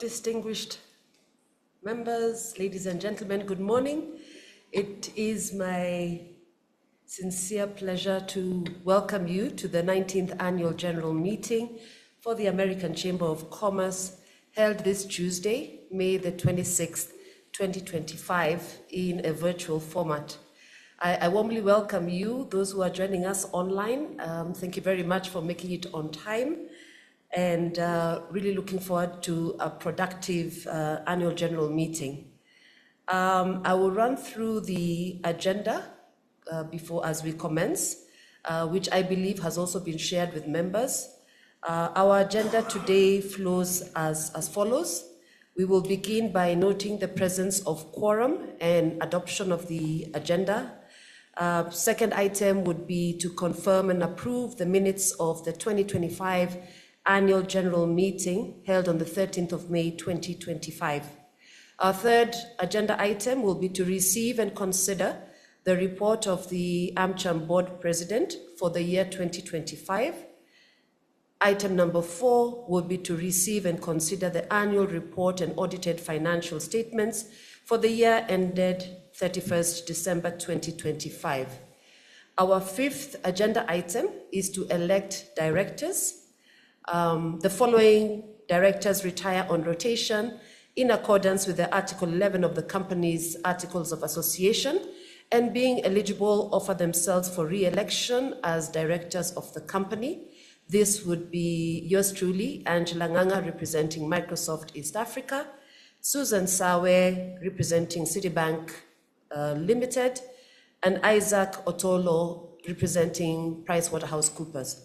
Distinguished members, ladies and gentlemen, good morning. It is my sincere pleasure to welcome you to the 19th Annual General Meeting for the American Chamber of Commerce, held this Tuesday, May the 26th, 2025, in a virtual format. I warmly welcome you, those who are joining us online. Thank you very much for making it on time, and really looking forward to a productive annual general meeting. I will run through the agenda as we commence, which I believe has also been shared with members. Our agenda today flows as follows. We will begin by noting the presence of quorum and adoption of the agenda. Second item would be to confirm and approve the minutes of the 2025 Annual General Meeting held on the 13th of May 2025. Our third agenda item will be to receive and consider the report of the AmCham Board President for the year 2025. Item number 4 will be to receive and consider the annual report and audited financial statements for the year ended 31st December 2025. Our fifth agenda item is to elect directors. The following directors retire on rotation in accordance with the Article 11 of the company's Articles of Association, and being eligible offer themselves for re-election as directors of the company. This would be yours truly, Angela Nganga, representing Microsoft East Africa, Susan Sawe, representing Citibank Limited, and Isaac Otolo, representing PricewaterhouseCoopers.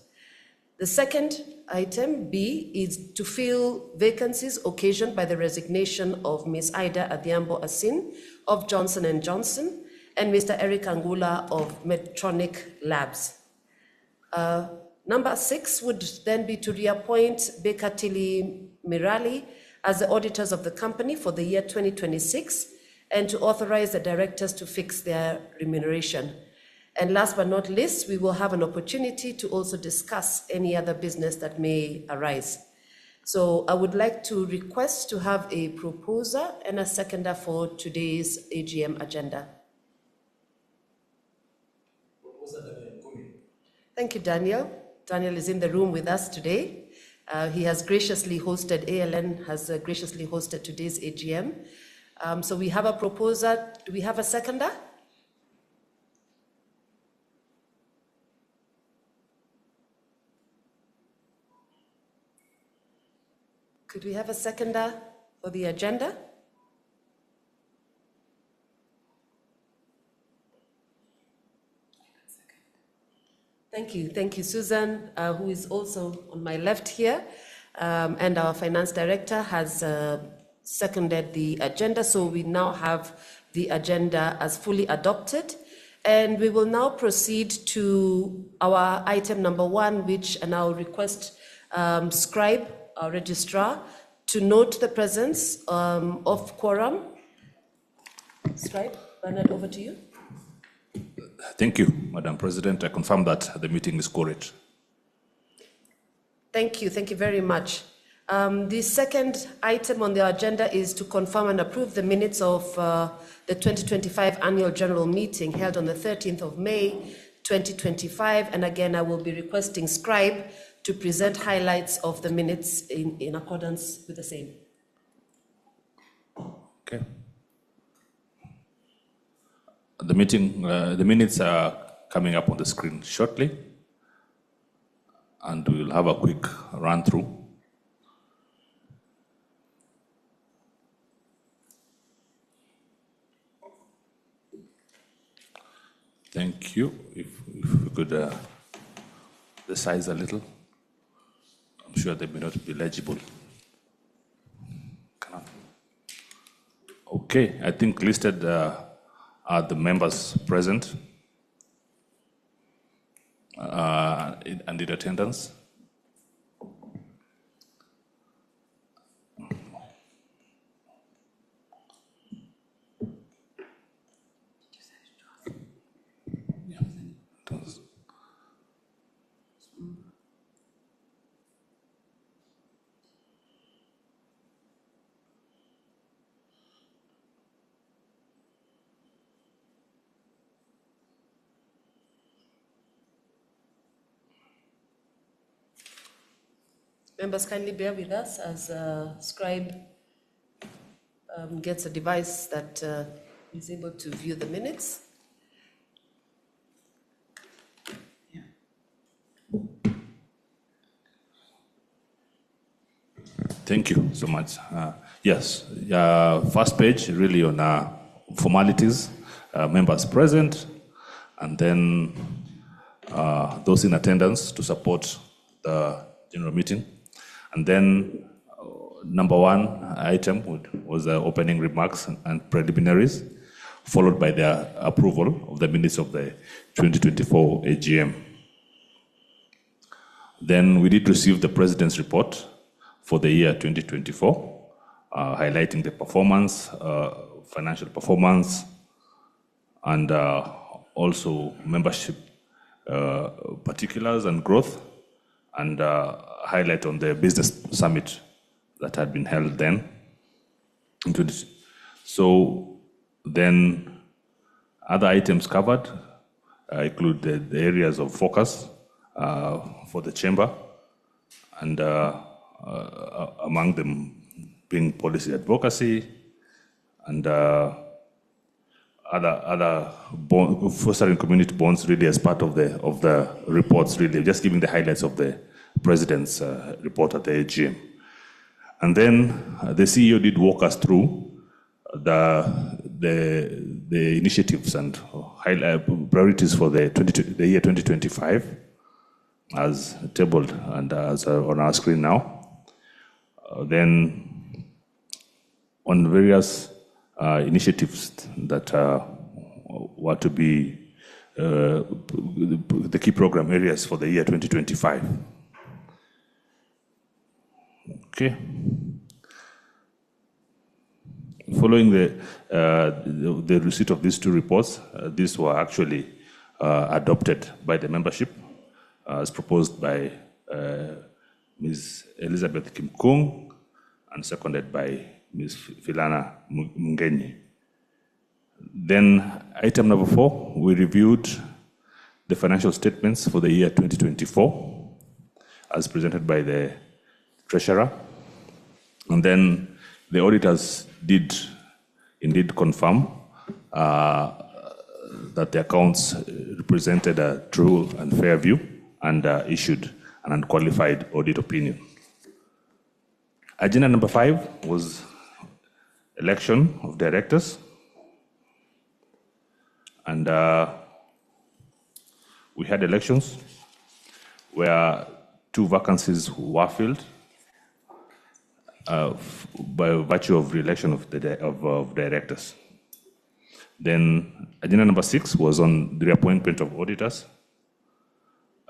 The second item, B, is to fill vacancies occasioned by the resignation of Ms. Ida Adhiambo Asin of Johnson & Johnson and Mr. Eric Angula of Medtronic Labs. Number 6 would then be to reappoint Baker Tilly Mirali as the auditors of the company for the year 2026 and to authorize the directors to fix their remuneration. And last but not least, we will have an opportunity to also discuss any other business that may arise. So I would like to request to have a proposer and a seconder for today's AGM agenda. Thank you, Daniel. Daniel is in the room with us today. He has graciously hosted, ALN has graciously hosted today's AGM. So we have a proposer. Do we have a seconder? Could we have a seconder for the agenda? Thank you, Susan, who is also on my left here, and our finance director has seconded the agenda, so we now have the agenda as fully adopted. And we will now proceed to our item number 1, and I'll request Scribe, our registrar, to note the presence of quorum. Scribe, Bernard, over to you. Thank you, Madam President. I confirm that the meeting is quorate. Thank you very much. The second item on the agenda is to confirm and approve the minutes of the 2025 Annual General Meeting held on the 13th of May 2025. And again, I will be requesting Scribe to present highlights of the minutes in accordance with the same. Okay. The minutes are coming up on the screen shortly, and we'll have a quick run through. Thank you. If we could the size a little. I'm sure they may not be legible. Okay, I think listed are the members present and in attendance. Members, kindly bear with us as Scribe gets a device that is able to view the minutes. Thank you so much. Yes, first page really on formalities, members present, and then those in attendance to support the general meeting. And then number one item was the opening remarks and preliminaries, followed by the approval of the minutes of the 2024 AGM. Then we did receive the President's report for the year 2024, highlighting the performance, financial performance, and also membership particulars and growth, and highlight on the business summit that had been held then. So then other items covered include the areas of focus for the chamber, and among them being policy advocacy and other fostering community bonds, really as part of the reports, really just giving the highlights of the President's report at the AGM. And then the CEO did walk us through the initiatives and priorities for the year 2025, as tabled and as on our screen now. Then on various initiatives that were to be the key program areas for the year 2025. Okay. Following the receipt of these two reports, these were actually adopted by the membership as proposed by Ms. Elizabeth Kimkung and seconded by Ms. Filana Mungenyi. Then item number 4, we reviewed the financial statements for the year 2024 as presented by the Treasurer. And then the auditors did indeed confirm that the accounts represented a true and fair view and issued an unqualified audit opinion. Agenda number 5 was election of directors. And we had elections where 2 vacancies were filled by virtue of re-election of directors. Then agenda number 6 was on the reappointment of auditors.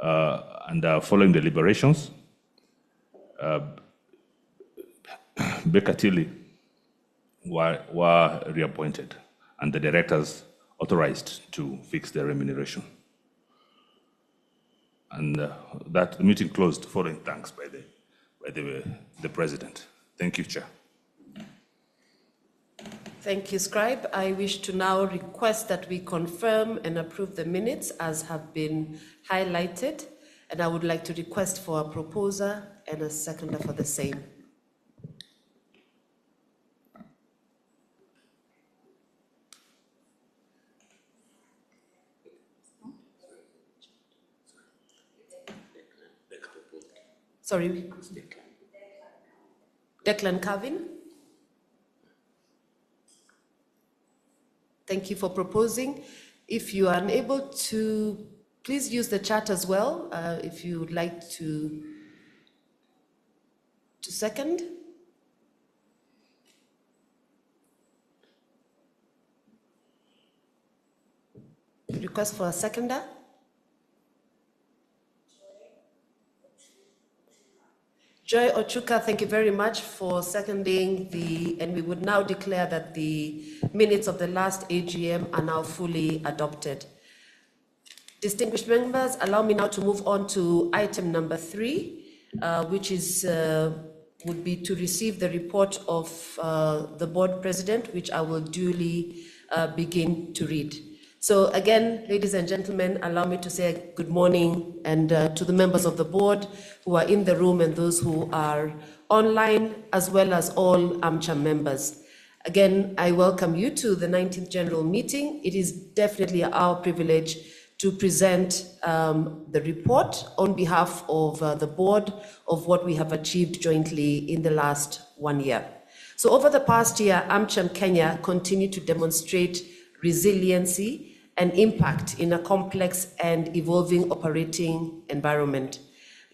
And following deliberations, Baker Tilly were reappointed and the directors authorized to fix their remuneration. And that the meeting closed following thanks by the President. Thank you, Chair. Thank you, Scribe. I wish to now request that we confirm and approve the minutes as have been highlighted. And I would like to request for a proposer and a seconder for the same. Sorry. Declan Carvin. Thank you for proposing. If you are unable to, please use the chat as well, if you would like to second. Request for a seconder. Joy Ochuka, thank you very much for seconding and we would now declare that the minutes of the last AGM are now fully adopted. Distinguished members, allow me now to move on to item number 3, which is would be to receive the report of the board president, which I will duly begin to read. So again, ladies and gentlemen, allow me to say good morning and to the members of the board who are in the room and those who are online, as well as all AmCham members. Again, I welcome you to the 19th General Meeting. It is definitely our privilege to present the report on behalf of the board of what we have achieved jointly in the last 1 year. So over the past year, AmCham Kenya continued to demonstrate resiliency and impact in a complex and evolving operating environment.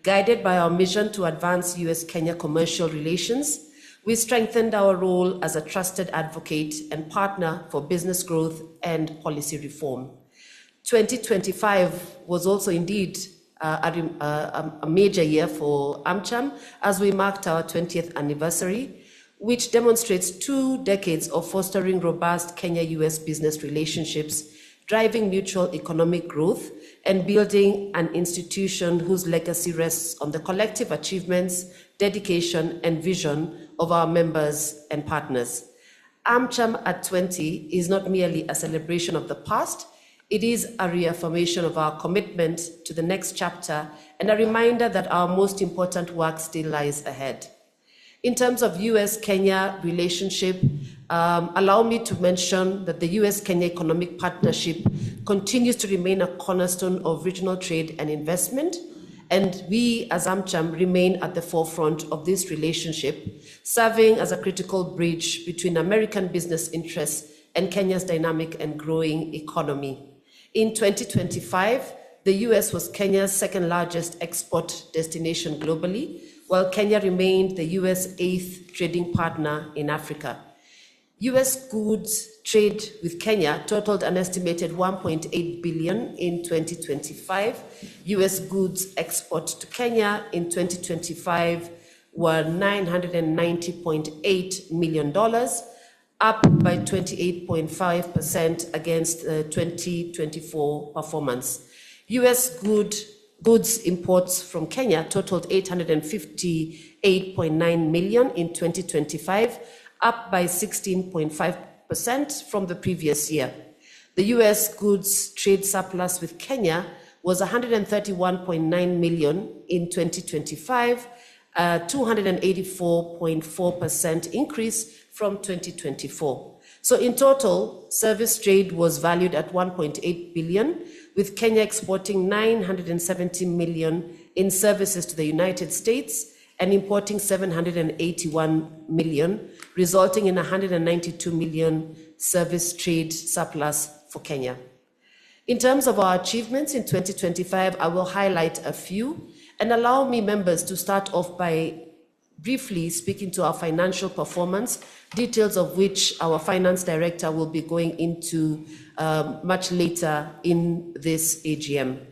Guided by our mission to advance US-Kenya commercial relations, we strengthened our role as a trusted advocate and partner for business growth and policy reform. 2025 was also indeed a major year for AmCham as we marked our 20th anniversary, which demonstrates 2 decades of fostering robust Kenya-US business relationships, driving mutual economic growth, and building an institution whose legacy rests on the collective achievements, dedication, and vision of our members and partners. AmCham at 20 is not merely a celebration of the past, it is a reaffirmation of our commitment to the next chapter and a reminder that our most important work still lies ahead. In terms of US-Kenya relationship, allow me to mention that the US-Kenya Economic Partnership continues to remain a cornerstone of regional trade and investment, and we as AmCham remain at the forefront of this relationship, serving as a critical bridge between American business interests and Kenya's dynamic and growing economy. In 2025, the US was Kenya's second largest export destination globally, while Kenya remained the US 8th trading partner in Africa. US goods trade with Kenya totaled an estimated $1.8 billion in 2025. US goods export to Kenya in 2025 were $990.8 million, up by 28.5% against the 2024 performance. US goods imports from Kenya totaled $858.9 million in 2025, up by 16.5% from the previous year. The US goods trade surplus with Kenya was $131.9 million in 2025, a 284.4% increase from 2024. So in total, service trade was valued at $1.8 billion, with Kenya exporting $970 million in services to the United States and importing $781 million, resulting in $192 million service trade surplus for Kenya. In terms of our achievements in 2025, I will highlight a few and allow me members to start off by briefly speaking to our financial performance, details of which our finance director will be going into much later in this AGM.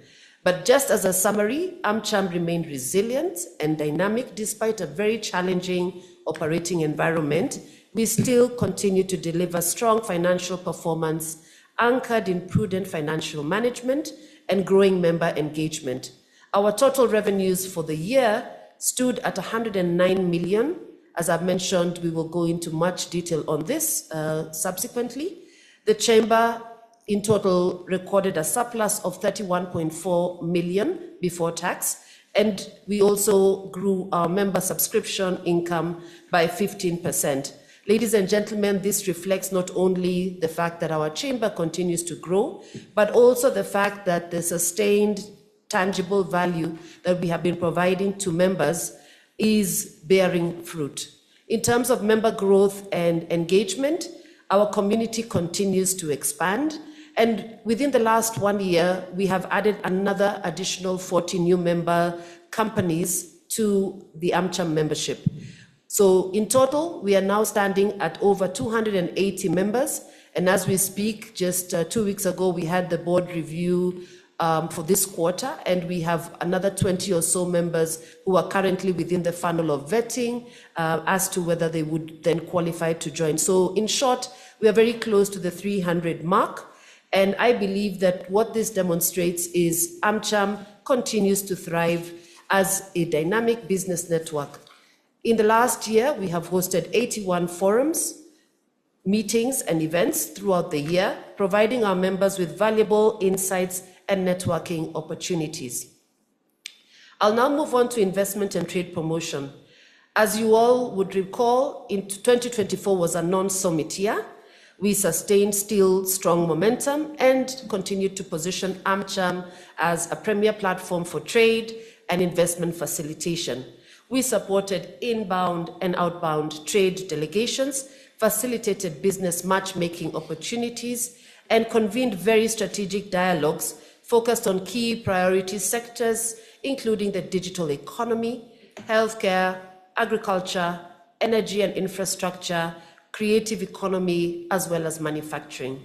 But just as a summary, AmCham remained resilient and dynamic despite a very challenging operating environment. We still continue to deliver strong financial performance anchored in prudent financial management and growing member engagement. Our total revenues for the year stood at $109 million. As I've mentioned, we will go into much detail on this subsequently. The Chamber in total recorded a surplus of $31.4 million before tax, and we also grew our member subscription income by 15%. Ladies and gentlemen, this reflects not only the fact that our Chamber continues to grow, but also the fact that the sustained tangible value that we have been providing to members is bearing fruit. In terms of member growth and engagement, our community continues to expand. And within the last 1 year, we have added another additional 40 new member companies to the AmCham membership. So in total, we are now standing at over 280 members. And as we speak, just 2 weeks ago, we had the board review for this quarter, and we have another 20 or so members who are currently within the funnel of vetting as to whether they would then qualify to join. So in short, we are very close to the 300 mark, and I believe that what this demonstrates is AmCham continues to thrive as a dynamic business network. In the last year, we have hosted 81 forums, meetings and events throughout the year, providing our members with valuable insights and networking opportunities. I'll now move on to investment and trade promotion. As you all would recall, 2024 was a non-summit year. We sustained still strong momentum and continued to position AmCham as a premier platform for trade and investment facilitation. We supported inbound and outbound trade delegations, facilitated business matchmaking opportunities, and convened very strategic dialogues focused on key priority sectors, including the digital economy, healthcare, agriculture, energy and infrastructure, creative economy, as well as manufacturing.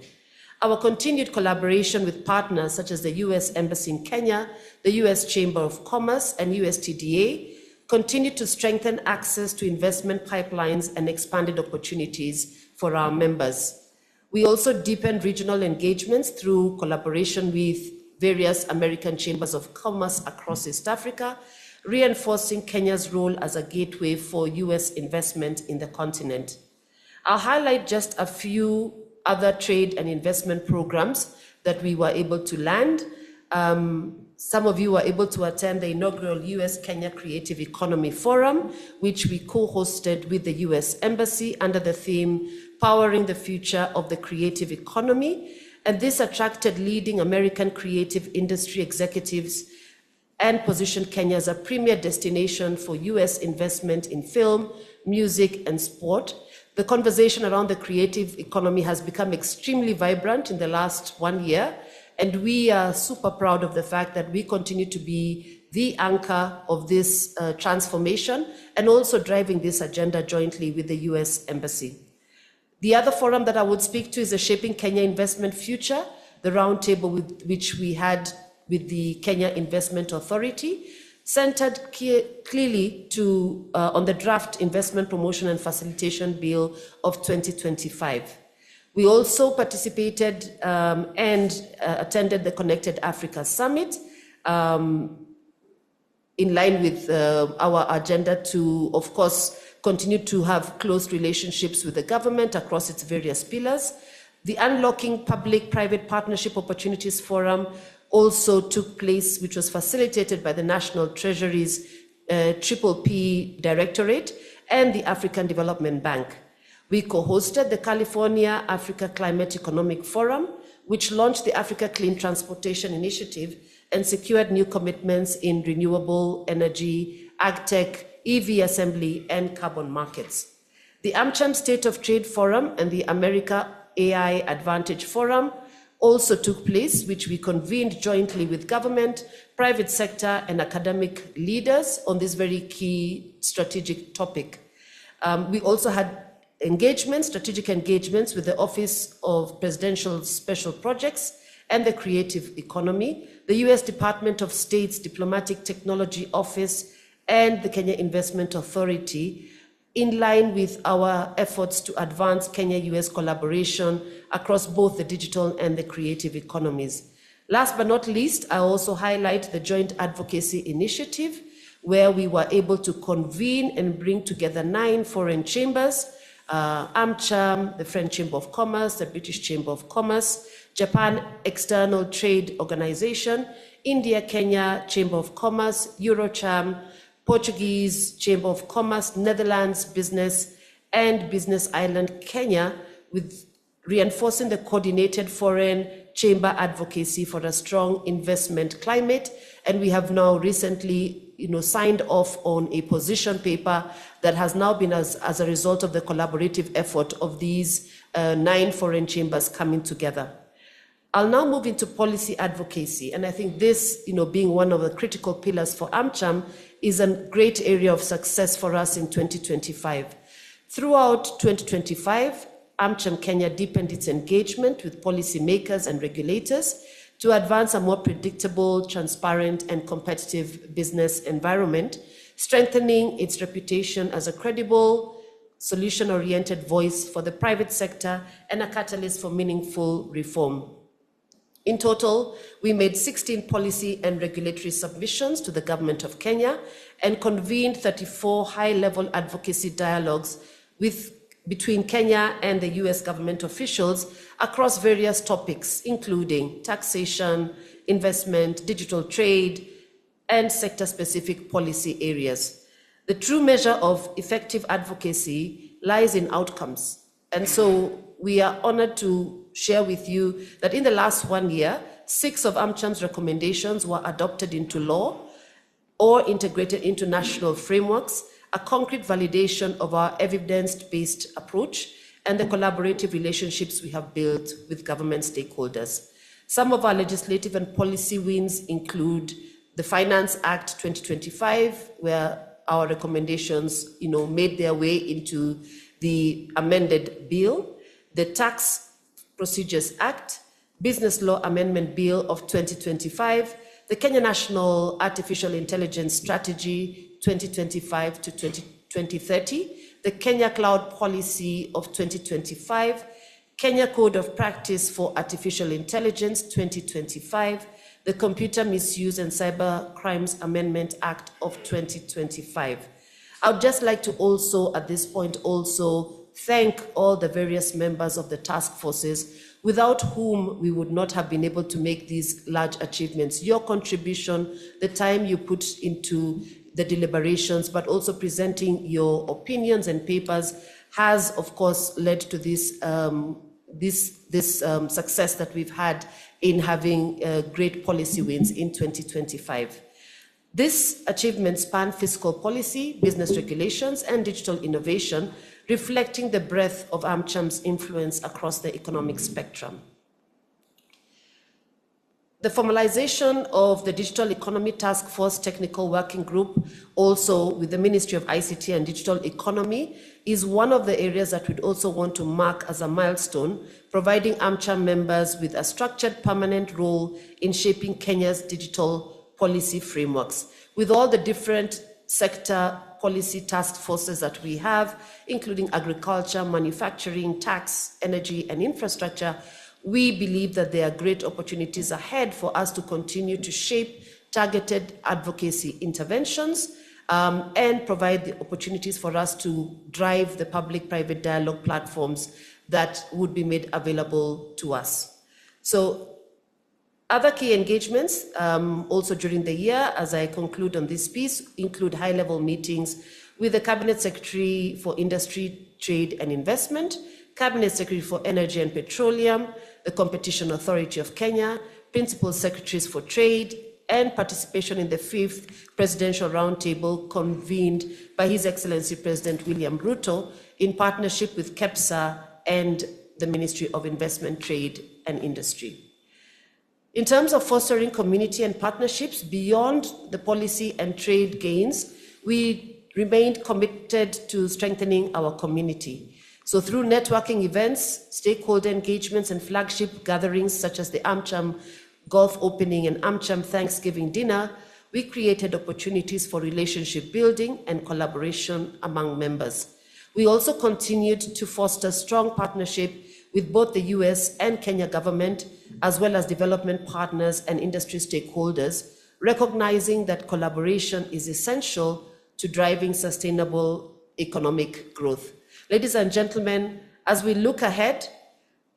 Our continued collaboration with partners such as the US Embassy in Kenya, the US Chamber of Commerce, and USTDA continued to strengthen access to investment pipelines and expanded opportunities for our members. We also deepened regional engagements through collaboration with various American chambers of commerce across East Africa, reinforcing Kenya's role as a gateway for US investment in the continent. I'll highlight just a few other trade and investment programs that we were able to land. Some of you were able to attend the inaugural US-Kenya Creative Economy Forum, which we co-hosted with the US Embassy under the theme, Powering the Future of the Creative Economy. And this attracted leading American creative industry executives and positioned Kenya as a premier destination for US investment in film, music, and sport. The conversation around the creative economy has become extremely vibrant in the last 1 year, and we are super proud of the fact that we continue to be the anchor of this transformation and also driving this agenda jointly with the US Embassy. The other forum that I would speak to is the Shaping Kenya Investment Future, the roundtable which we had with the Kenya Investment Authority, centered clearly on the draft Investment Promotion and Facilitation Bill of 2025. We also participated and attended the Connected Africa Summit in line with our agenda to, of course, continue to have close relationships with the government across its various pillars. The Unlocking Public-Private Partnership Opportunities Forum also took place, which was facilitated by the National Treasury's PPP Directorate and the African Development Bank. We co-hosted the California Africa Climate Economic Forum, which launched the Africa Clean Transportation Initiative and secured new commitments in renewable energy, agtech, EV assembly, and carbon markets. The AmCham State of Trade Forum and the America AI Advantage Forum also took place, which we convened jointly with government, private sector, and academic leaders on this very key strategic topic. We also had strategic engagements with the Office of Presidential Special Projects and the Creative Economy, the US Department of State's Diplomatic Technology Office, and the Kenya Investment Authority, in line with our efforts to advance Kenya-US collaboration across both the digital and the creative economies. Last but not least, I also highlight the Joint Advocacy Initiative, where we were able to convene and bring together 9 foreign chambers, AmCham, the French Chamber of Commerce, the British Chamber of Commerce, Japan External Trade Organization, India-Kenya Chamber of Commerce, EuroCham, Portuguese Chamber of Commerce, Netherlands Business, and Business Island Kenya, with reinforcing the coordinated foreign chamber advocacy for a strong investment climate. And we have now recently signed off on a position paper that has now been as a result of the collaborative effort of these 9 foreign chambers coming together. I'll now move into policy advocacy. And I think this, being one of the critical pillars for AmCham, is a great area of success for us in 2025. Throughout 2025, AmCham Kenya deepened its engagement with policymakers and regulators to advance a more predictable, transparent, and competitive business environment, strengthening its reputation as a credible, solution-oriented voice for the private sector and a catalyst for meaningful reform. In total, we made 16 policy and regulatory submissions to the government of Kenya and convened 34 high-level advocacy dialogues with between Kenya and the US government officials across various topics, including taxation, investment, digital trade, and sector-specific policy areas. The true measure of effective advocacy lies in outcomes. And so we are honored to share with you that in the last 1 year, 6 of AmCham's recommendations were adopted into law or integrated into national frameworks, a concrete validation of our evidence-based approach and the collaborative relationships we have built with government stakeholders. Some of our legislative and policy wins include the Finance Act 2025, where our recommendations, made their way into the amended bill, the Tax Procedures Act, Business Law Amendment Bill of 2025, the Kenya National Artificial Intelligence Strategy 2025 to 2030, the Kenya Cloud Policy of 2025, Kenya Code of Practice for Artificial Intelligence 2025, the Computer Misuse and Cyber Crimes Amendment Act of 2025. I would just like to also, at this point, thank all the various members of the task forces, without whom we would not have been able to make these large achievements. Your contribution, the time you put into the deliberations, but also presenting your opinions and papers has, of course, led to this success that we've had in having great policy wins in 2025. This achievement span fiscal policy, business regulations, and digital innovation, reflecting the breadth of AmCham's influence across the economic spectrum. The formalization of the Digital Economy Task Force Technical Working Group, also with the Ministry of ICT and Digital Economy, is one of the areas that we'd also want to mark as a milestone, providing AmCham members with a structured permanent role in shaping Kenya's digital policy frameworks. With all the different sector policy task forces that we have, including agriculture, manufacturing, tax, energy, and infrastructure, we believe that there are great opportunities ahead for us to continue to shape targeted advocacy interventions and provide the opportunities for us to drive the public-private dialogue platforms that would be made available to us. So other key engagements also during the year, as I conclude on this piece, include high-level meetings with the Cabinet Secretary for Industry, Trade and Investment, Cabinet Secretary for Energy and Petroleum, the Competition Authority of Kenya, Principal Secretaries for Trade, and participation in the 5th Presidential Roundtable convened by His Excellency President William Ruto in partnership with KEPSA and the Ministry of Investment, Trade and Industry. In terms of fostering community and partnerships beyond the policy and trade gains, we remained committed to strengthening our community. So through networking events, stakeholder engagements, and flagship gatherings such as the AmCham Golf Opening and AmCham Thanksgiving Dinner, we created opportunities for relationship building and collaboration among members. We also continued to foster strong partnership with both the US and Kenya government, as well as development partners and industry stakeholders, recognizing that collaboration is essential to driving sustainable economic growth. Ladies and gentlemen, as we look ahead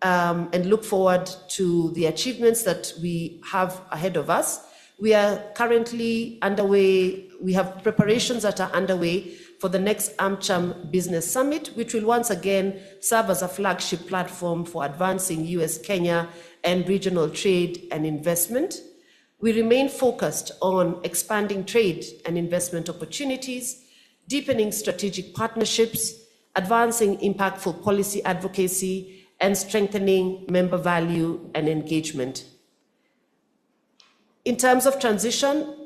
and look forward to the achievements that we have ahead of us, we are currently underway, we have preparations that are underway for the next AmCham Business Summit, which will once again serve as a flagship platform for advancing US-Kenya and regional trade and investment. We remain focused on expanding trade and investment opportunities, deepening strategic partnerships, advancing impactful policy advocacy, and strengthening member value and engagement. In terms of transition,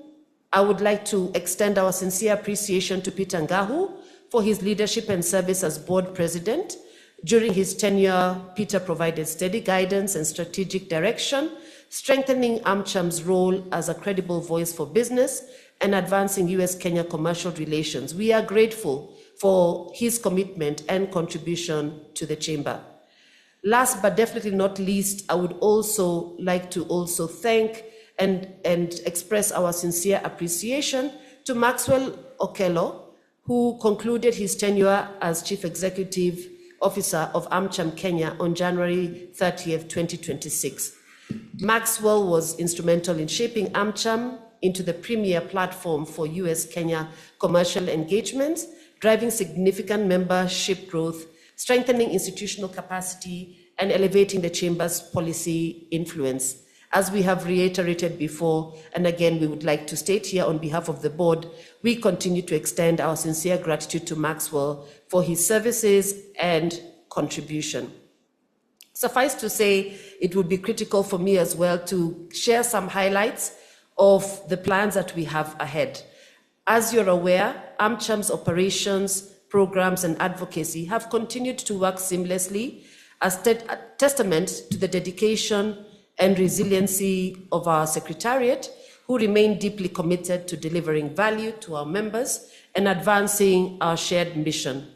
I would like to extend our sincere appreciation to Peter Ngahu for his leadership and service as board president. During his tenure, Peter provided steady guidance and strategic direction, strengthening AmCham's role as a credible voice for business and advancing US-Kenya commercial relations. We are grateful for his commitment and contribution to the chamber. Last but definitely not least, I would also like to thank and express our sincere appreciation to Maxwell Okello, who concluded his tenure as chief executive Officer of AmCham Kenya on January 30th, 2026. Maxwell was instrumental in shaping AmCham into the premier platform for US-Kenya commercial engagements, driving significant membership growth, strengthening institutional capacity, and elevating the Chamber's policy influence. As we have reiterated before, and again we would like to state here on behalf of the board, we continue to extend our sincere gratitude to Maxwell for his services and contribution. Suffice to say, it would be critical for me as well to share some highlights of the plans that we have ahead. As you're aware, AmCham's operations, programs, and advocacy have continued to work seamlessly as a testament to the dedication and resiliency of our Secretariat, who remain deeply committed to delivering value to our members and advancing our shared mission.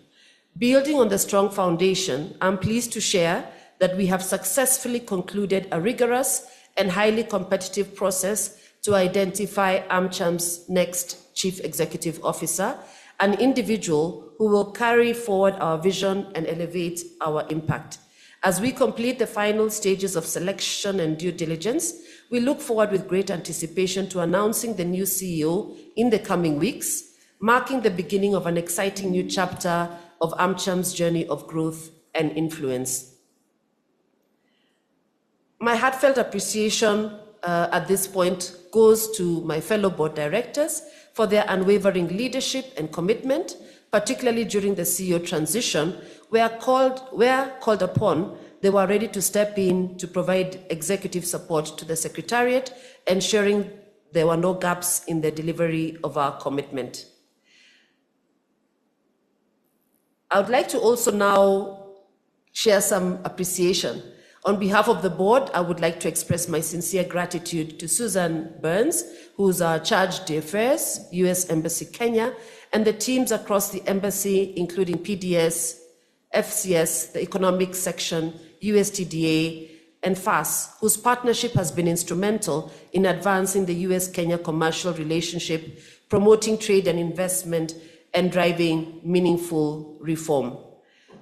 Building on the strong foundation, I'm pleased to share that we have successfully concluded a rigorous and highly competitive process to identify AmCham's next Chief Executive Officer, an individual who will carry forward our vision and elevate our impact. As we complete the final stages of selection and due diligence, we look forward with great anticipation to announcing the new CEO in the coming weeks, marking the beginning of an exciting new chapter of AmCham's journey of growth and influence. My heartfelt appreciation at this point goes to my fellow board directors for their unwavering leadership and commitment, particularly during the CEO transition, where called upon, they were ready to step in to provide executive support to the Secretariat, ensuring there were no gaps in the delivery of our commitment. I would like to also now share some appreciation. On behalf of the board, I would like to express my sincere gratitude to Susan Burns, who's our charge d'affaires, US Embassy Kenya, and the teams across the embassy, including PDS, FCS, the Economic Section, USTDA, and FAS, whose partnership has been instrumental in advancing the US-Kenya commercial relationship, promoting trade and investment, and driving meaningful reform.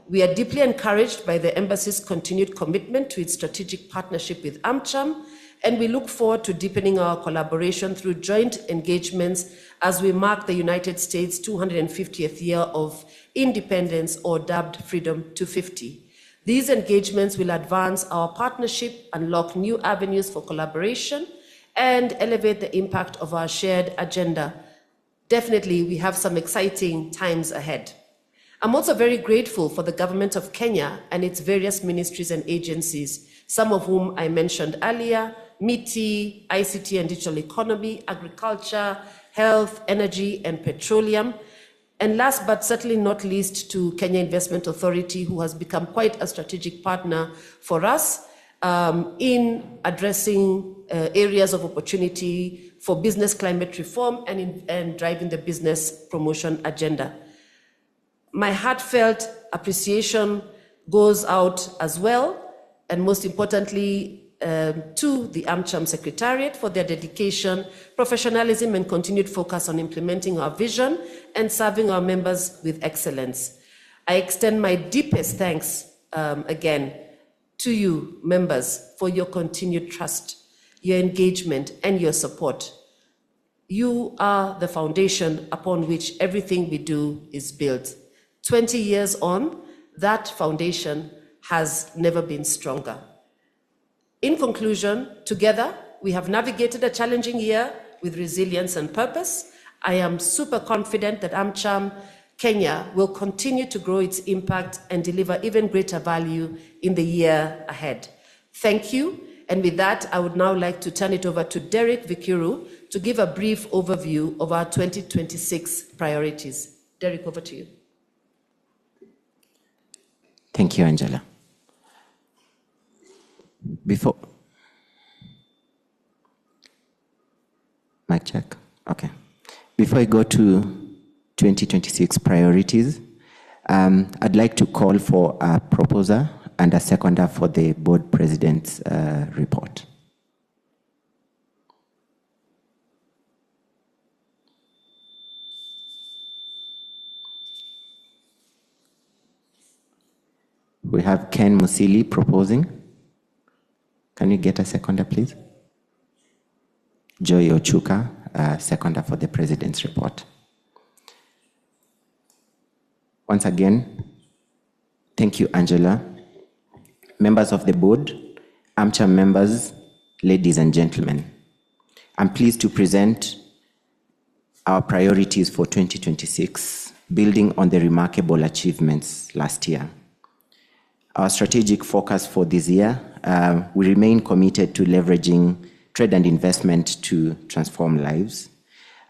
We are deeply encouraged by the embassy's continued commitment to its strategic partnership with AmCham, and we look forward to deepening our collaboration through joint engagements as we mark the United States' 250th year of independence, or dubbed Freedom 250. These engagements will advance our partnership, unlock new avenues for collaboration, and elevate the impact of our shared agenda. Definitely, we have some exciting times ahead. I'm also very grateful for the government of Kenya and its various ministries and agencies, some of whom I mentioned earlier: MITI, ICT and Digital Economy, Agriculture, Health, Energy and Petroleum, and last but certainly not least to Kenya Investment Authority, who has become quite a strategic partner for us in addressing areas of opportunity for business climate reform and driving the business promotion agenda. My heartfelt appreciation goes out as well, and most importantly, to the AmCham Secretariat for their dedication, professionalism, and continued focus on implementing our vision and serving our members with excellence. I extend my deepest thanks again to you, members, for your continued trust, your engagement, and your support. You are the foundation upon which everything we do is built. 20 years on, that foundation has never been stronger. In conclusion, together, we have navigated a challenging year with resilience and purpose. I am super confident that AmCham Kenya will continue to grow its impact and deliver even greater value in the year ahead. Thank you. And with that, I would now like to turn it over to Derek Vikuru to give a brief overview of our 2026 priorities. Derek, over to you. Thank you, Angela. Mic check. Okay. Before I go to 2026 priorities, I'd like to call for a proposer and a seconder for the board president's report. We have Ken Musili proposing. Can you get a seconder, please? Joy Ochuka, seconder for the President's report. Once again, thank you, Angela. Members of the board, AmCham members, ladies and gentlemen, I'm pleased to present our priorities for 2026, building on the remarkable achievements last year. Our strategic focus for this year, we remain committed to leveraging trade and investment to transform lives.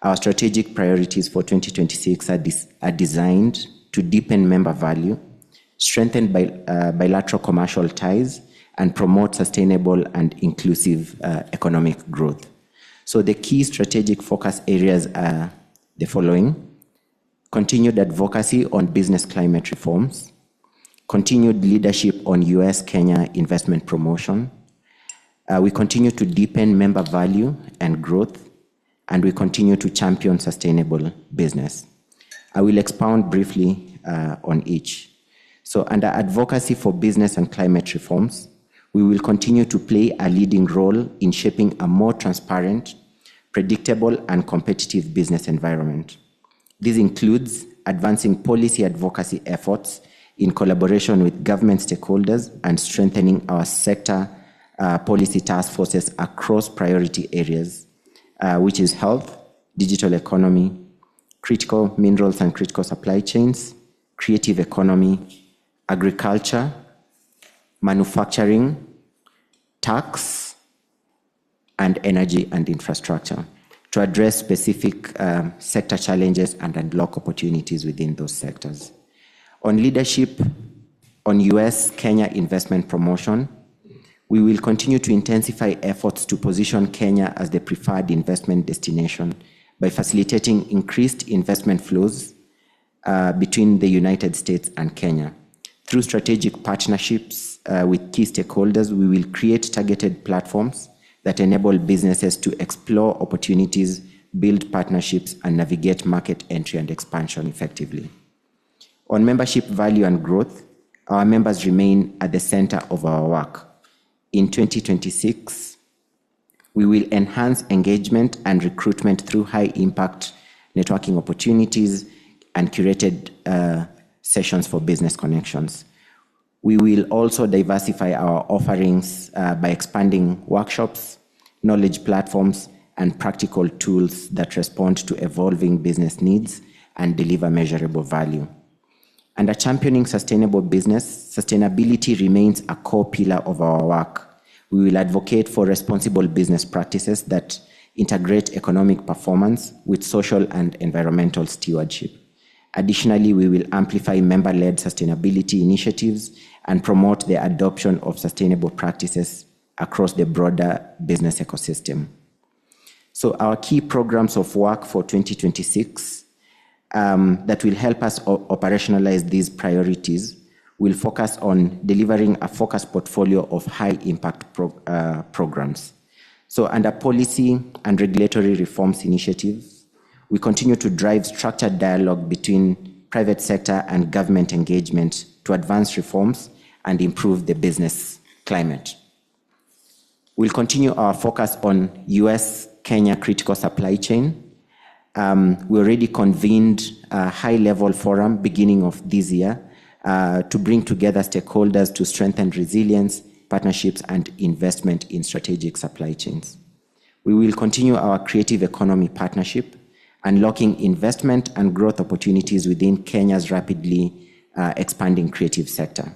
Our strategic priorities for 2026 are designed to deepen member value, strengthen bilateral commercial ties, and promote sustainable and inclusive economic growth. So the key strategic focus areas are the following: continued advocacy on business climate reforms, continued leadership on US-Kenya investment promotion. We continue to deepen member value and growth, and we continue to champion sustainable business. I will expound briefly on each. So under advocacy for business and climate reforms, we will continue to play a leading role in shaping a more transparent, predictable, and competitive business environment. This includes advancing policy advocacy efforts in collaboration with government stakeholders and strengthening our sector policy task forces across priority areas, which is health, digital economy, critical minerals and critical supply chains, creative economy, agriculture, manufacturing, tax, and energy and infrastructure, to address specific sector challenges and unlock opportunities within those sectors. On leadership on US-Kenya investment promotion, we will continue to intensify efforts to position Kenya as the preferred investment destination by facilitating increased investment flows between the United States and Kenya. Through strategic partnerships with key stakeholders, we will create targeted platforms that enable businesses to explore opportunities, build partnerships, and navigate market entry and expansion effectively. On membership value and growth, our members remain at the center of our work. In 2026, we will enhance engagement and recruitment through high-impact networking opportunities and curated sessions for business connections. We will also diversify our offerings by expanding workshops, knowledge platforms, and practical tools that respond to evolving business needs and deliver measurable value. Under championing sustainable business, sustainability remains a core pillar of our work. We will advocate for responsible business practices that integrate economic performance with social and environmental stewardship. Additionally, we will amplify member-led sustainability initiatives and promote the adoption of sustainable practices across the broader business ecosystem. So our key programs of work for 2026 that will help us operationalize these priorities will focus on delivering a focused portfolio of high-impact programs. So under policy and regulatory reforms initiatives, we continue to drive structured dialogue between private sector and government engagement to advance reforms and improve the business climate. We'll continue our focus on US-Kenya critical supply chain. We already convened a high-level forum beginning of this year to bring together stakeholders to strengthen resilience, partnerships, and investment in strategic supply chains. We will continue our creative economy partnership, unlocking investment and growth opportunities within Kenya's rapidly expanding creative sector.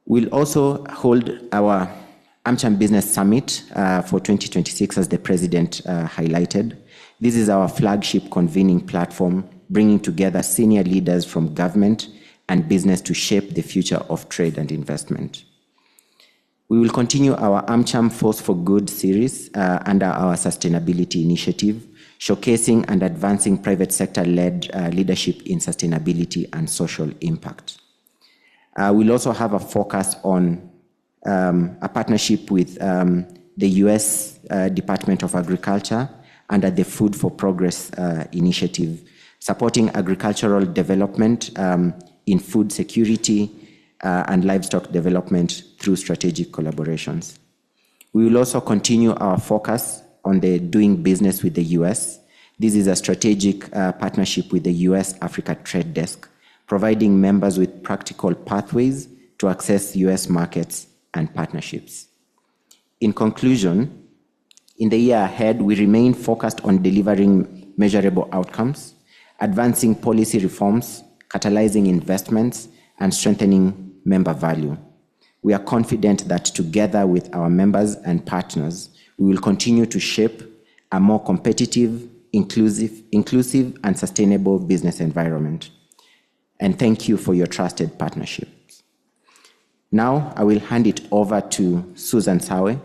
We'll also hold our AmCham Business Summit for 2026, as the President highlighted. This is our flagship convening platform, bringing together senior leaders from government and business to shape the future of trade and investment. We will continue our AmCham Force for Good series under our sustainability initiative, showcasing and advancing private sector-led leadership in sustainability and social impact. We'll also have a focus on a partnership with the US Department of Agriculture under the Food for Progress initiative, supporting agricultural development in food security, and livestock development through strategic collaborations. We will also continue our focus on the doing business with the US. This is a strategic partnership with the US Africa Trade Desk, providing members with practical pathways to access US markets and partnerships. In conclusion, in the year ahead, we remain focused on delivering measurable outcomes, advancing policy reforms, catalyzing investments, and strengthening member value. We are confident that together with our members and partners, we will continue to shape a more competitive, inclusive, and sustainable business environment. And thank you for your trusted partnerships. Now, I will hand it over to Susan Sawe,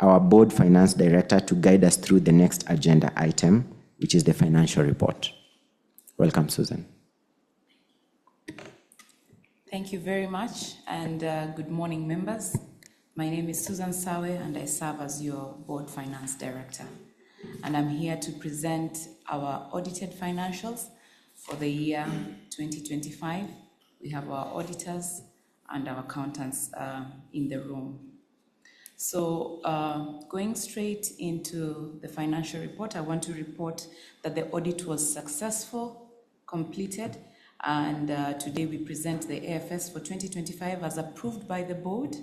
our Board Finance Director, to guide us through the next agenda item, which is the financial report. Welcome, Susan. Thank you very much, and good morning, members. My name is Susan Sawe, and I serve as your Board Finance Director. And I'm here to present our audited financials for the year 2025. We have our auditors and our accountants in the room. So going straight into the financial report, I want to report that the audit was successful, completed, and today we present the AFS for 2025 as approved by the board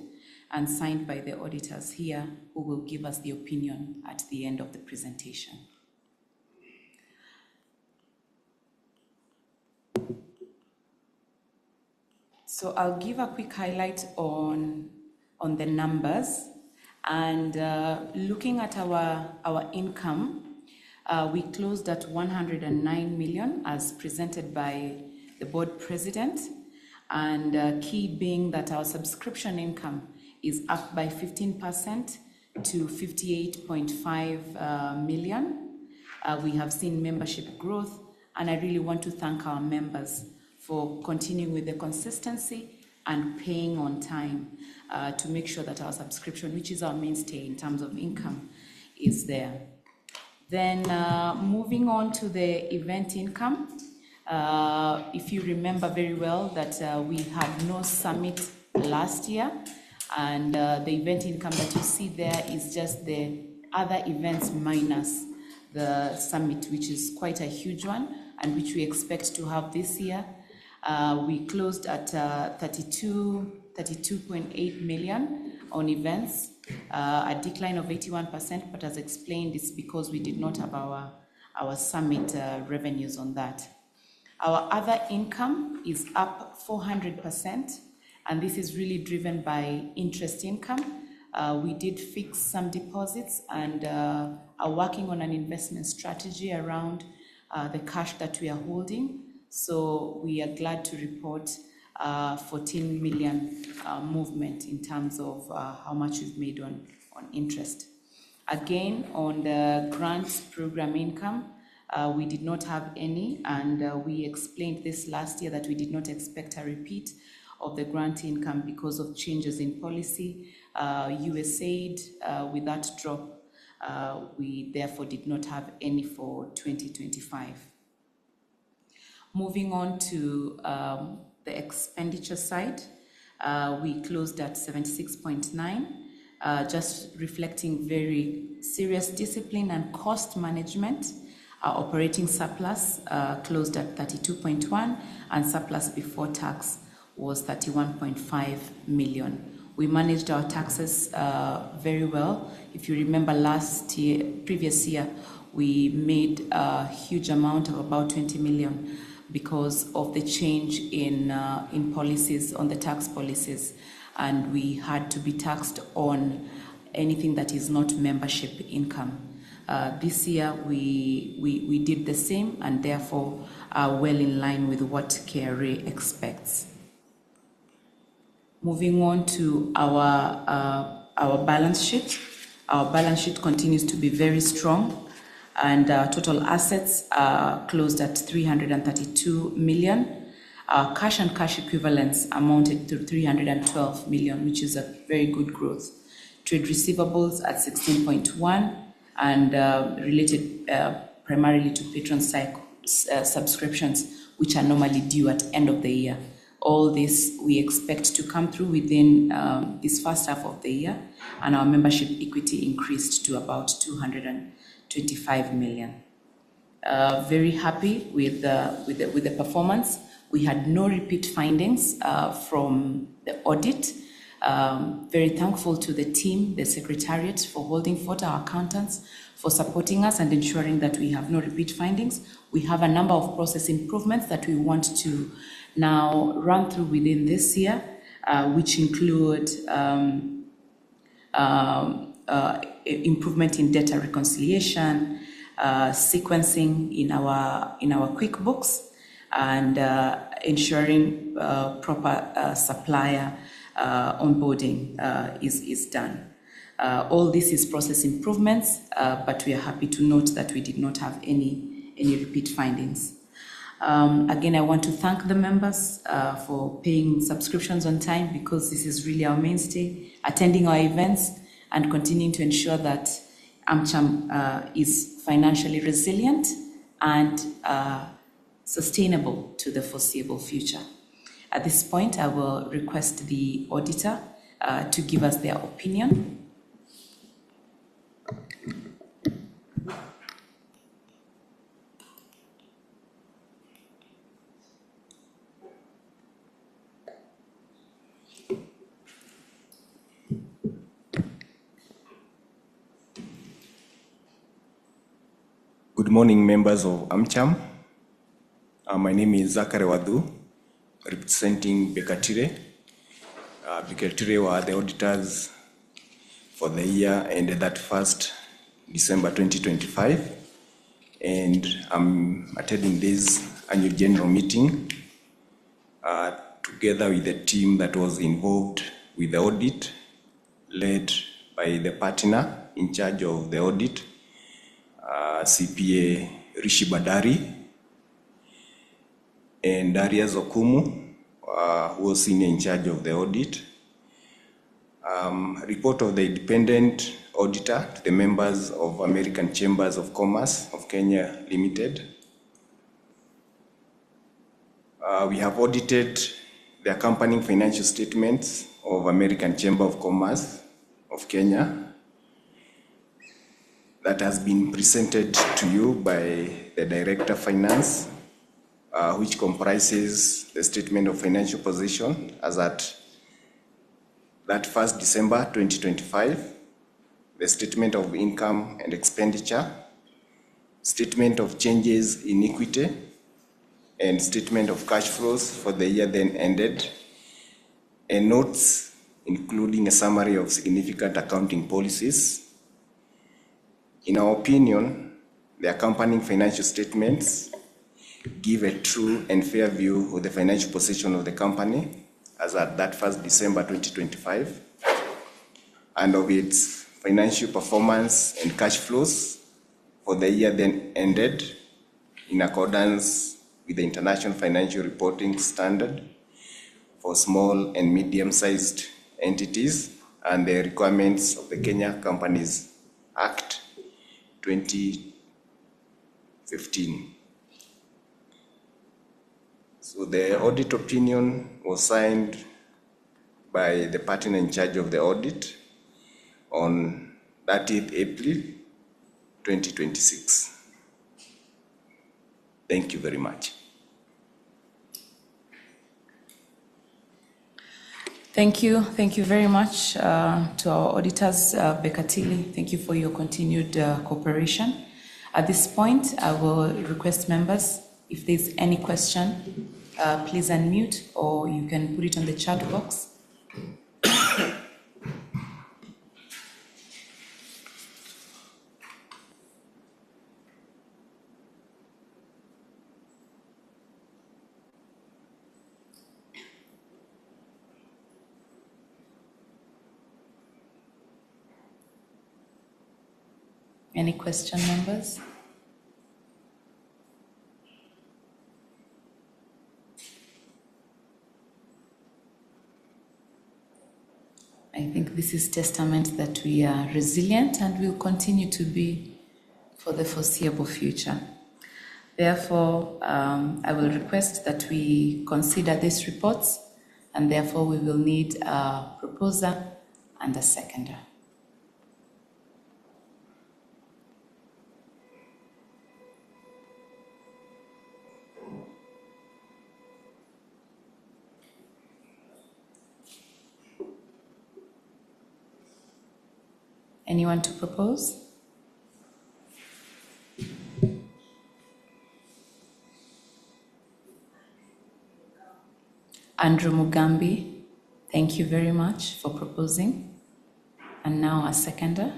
and signed by the auditors here, who will give us the opinion at the end of the presentation. So I'll give a quick highlight on the numbers. And looking at our income, we closed at 109 million as presented by the board president, and key being that our subscription income is up by 15% to 58.5 million. We have seen membership growth, and I really want to thank our members for continuing with the consistency and paying on time to make sure that our subscription, which is our mainstay in terms of income, is there. Then moving on to the event income, if you remember very well that we had no summit last year, and the event income that you see there is just the other events minus the summit, which is quite a huge one and which we expect to have this year. We closed at 32.8 million on events, a decline of 81%, but as explained, it's because we did not have our summit revenues on that. Our other income is up 400%, and this is really driven by interest income. We did fix some deposits and are working on an investment strategy around the cash that we are holding. So we are glad to report 14 million movement in terms of how much we've made on interest. Again, on the grants program income, we did not have any, and we explained this last year that we did not expect a repeat of the grant income because of changes in policy. USAID, with that drop, we therefore did not have any for 2025. Moving on to the expenditure side, we closed at 76.9, just reflecting very serious discipline and cost management. Our operating surplus closed at 32.1, and surplus before tax was 31.5 million. We managed our taxes very well. If you remember previous year, we made a huge amount of about 20 million because of the change in policies, on the tax policies, and we had to be taxed on anything that is not membership income. This year, we did the same, and therefore are well in line with what KRA expects. Moving on to our balance sheet. Our balance sheet continues to be very strong, and total assets are closed at 332 million. Our cash and cash equivalents amounted to 312 million, which is a very good growth. Trade receivables at 16.1, and related primarily to patron subscriptions, which are normally due at end of the year. All this we expect to come through within this first half of the year, and our membership equity increased to about 225 million. Very happy with the performance. We had no repeat findings from the audit. Very thankful to the team, the secretariat for holding fort, our accountants for supporting us and ensuring that we have no repeat findings. We have a number of process improvements that we want to now run through within this year, which include improvement in data reconciliation, sequencing in our QuickBooks, and ensuring proper supplier onboarding is done. All this is process improvements, but we are happy to note that we did not have any repeat findings. Again, I want to thank the members for paying subscriptions on time, because this is really our mainstay, attending our events and continuing to ensure that AmCham is financially resilient and sustainable to the foreseeable future. At this point, I will request the auditor to give us their opinion. Good morning, members of AmCham. My name is Zachary Wadu, representing Bekatire. Bekatire were the auditors for the year ended 31st December 2025. And I'm attending this annual general meeting together with the team that was involved with the audit, led by the partner in charge of the audit, CPA Rishi Badari, and Darius Okumu, who was senior in charge of the audit. Report of the independent auditor to the members of American Chambers of Commerce of Kenya Limited. We have audited the accompanying financial statements of American Chamber of Commerce of Kenya that has been presented to you by the Director of Finance, which comprises the statement of financial position as at that 1st December 2025, the statement of income and expenditure, statement of changes in equity, and statement of cash flows for the year then ended, and notes including a summary of significant accounting policies. In our opinion, the accompanying financial statements give a true and fair view of the financial position of the company as at that 1st December 2025, and of its financial performance and cash flows for the year then ended in accordance with the International Financial Reporting Standard for small and medium-sized entities and the requirements of the Kenya Companies Act 2015. So the audit opinion was signed by the partner in charge of the audit on 30th April 2026. Thank you very much. Thank you very much to our auditors, Bekatili. Thank you for your continued cooperation. At this point, I will request members, if there's any question, please unmute, or you can put it on the chat box. Any question, members? I think this is testament that we are resilient and will continue to be for the foreseeable future. Therefore, I will request that we consider these reports, and therefore we will need a proposer and a seconder. Anyone to propose? Andrew Mugambi, thank you very much for proposing. And now a seconder.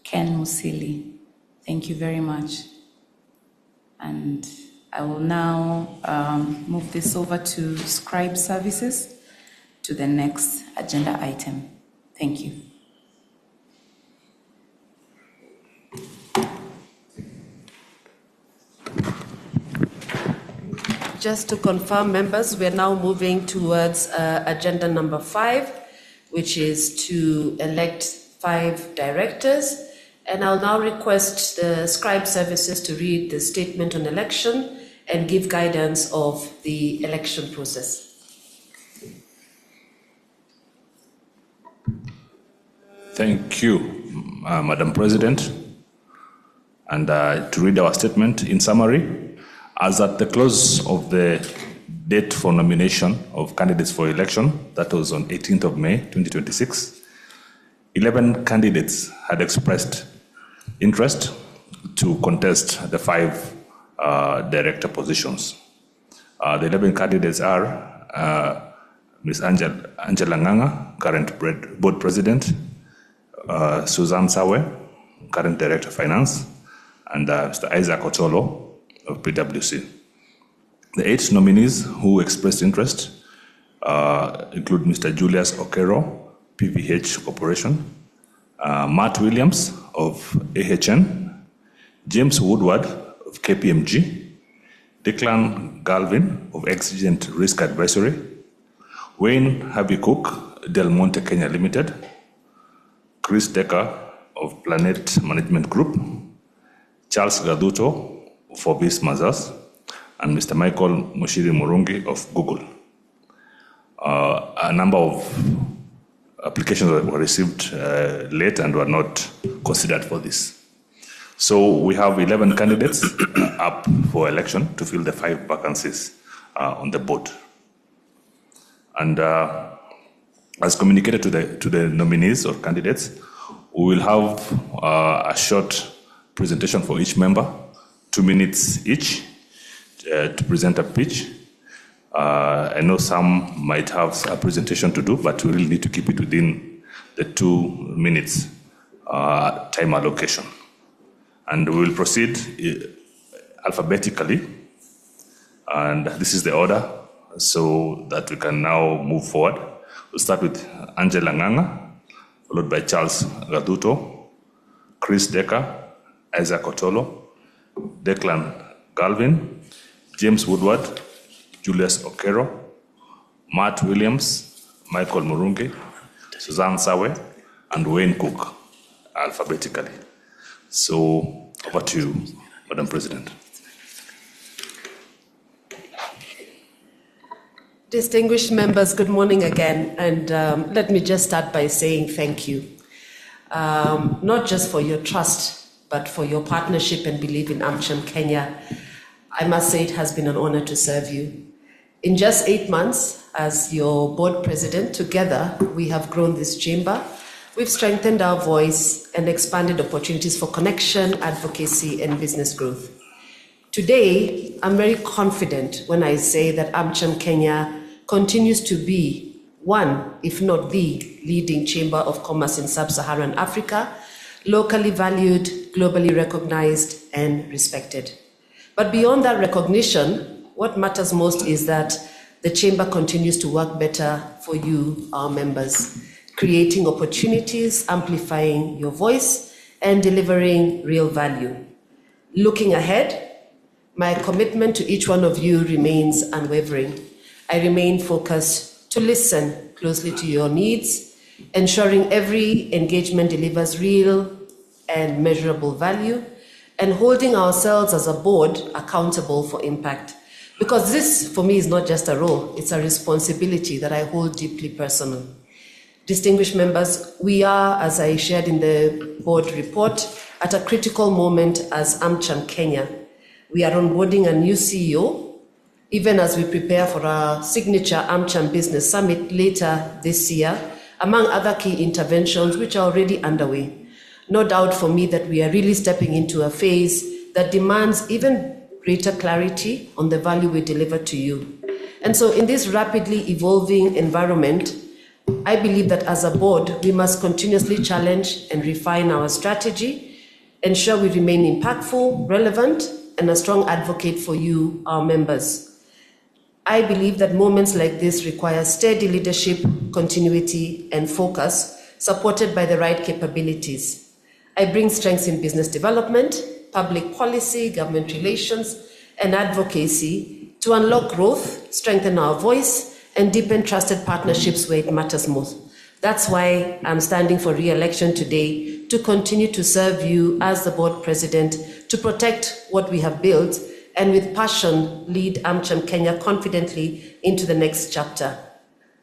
Ken Musili, thank you very much. And I will now move this over to Scribe Services to the next agenda item. Thank you. Just to confirm, members, we are now moving towards agenda number 5, which is to elect 5 directors. And I'll now request the Scribe Services to read the statement on election and give guidance of the election process. Thank you, Madam President. And to read our statement in summary, as at the close of the date for nomination of candidates for election, that was on 18th of May, 2026, 11 candidates had expressed interest to contest the 5 director positions. The 11 candidates are Ms. Angela Nganga, current board president, Suzanne Sawe, current director of finance, and Mr. Isaac Otolo of PwC. The 8 nominees who expressed interest include Mr. Julius Okero, PVH Corporation, Matt Williams of AHN, James Woodward of KPMG, Declan Galvin of Exigent Risk Advisory, Wayne Harvey Cook, Del Monte Kenya Limited, Chris Decker of Planet Management Group, Charles Gaduto for Bis Mazars, and Mr. Michael Mushiri Murungi of Google. A number of applications were received late and were not considered for this. So we have 11 candidates up for election to fill the 5 vacancies on the board. And as communicated to the nominees or candidates, we will have a short presentation for each member, 2 minutes each to present a pitch. I know some might have a presentation to do, but we really need to keep it within the 2 minutes time allocation. And we will proceed alphabetically, and this is the order so that we can now move forward. We'll start with Angela Nganga, followed by Charles Gaduto, Chris Decker, Isaac Otolo, Declan Galvin, James Woodward, Julius Okero, Matt Williams, Michael Murungi, Suzanne Sawe, and Wayne Cook, alphabetically. So, over to you, Madam President. Distinguished members, good morning again. And let me just start by saying thank you. Not just for your trust, but for your partnership and belief in AmCham Kenya. I must say it has been an honor to serve you. In just 8 months, as your board president, together we have grown this chamber. We've strengthened our voice and expanded opportunities for connection, advocacy, and business growth. Today, I'm very confident when I say that AmCham Kenya continues to be one, if not the leading chamber of commerce in sub-Saharan Africa, locally valued, globally recognized, and respected. But beyond that recognition, what matters most is that the chamber continues to work better for you, our members, creating opportunities, amplifying your voice, and delivering real value. Looking ahead, My commitment to each one of you remains unwavering. I remain focused to listen closely to your needs, ensuring every engagement delivers real and measurable value, and holding ourselves as a board accountable for impact. Because this, for me, is not just a role, it's a responsibility that I hold deeply personal. Distinguished members, we are, as I shared in the board report, at a critical moment as AmCham Kenya. We are onboarding a new CEO, even as we prepare for our signature AmCham Business Summit later this year, among other key interventions which are already underway. No doubt for me that we are really stepping into a phase that demands even greater clarity on the value we deliver to you. And so in this rapidly evolving environment, I believe that as a board, we must continuously challenge and refine our strategy, ensure we remain impactful, relevant, and a strong advocate for you, our members. I believe that moments like this require steady leadership, continuity, and focus, supported by the right capabilities. I bring strengths in business development, public policy, government relations, and advocacy to unlock growth, strengthen our voice, and deepen trusted partnerships where it matters most. That's why I'm standing for re-election today, to continue to serve you as the board president, to protect what we have built, and with passion lead AmCham Kenya confidently into the next chapter.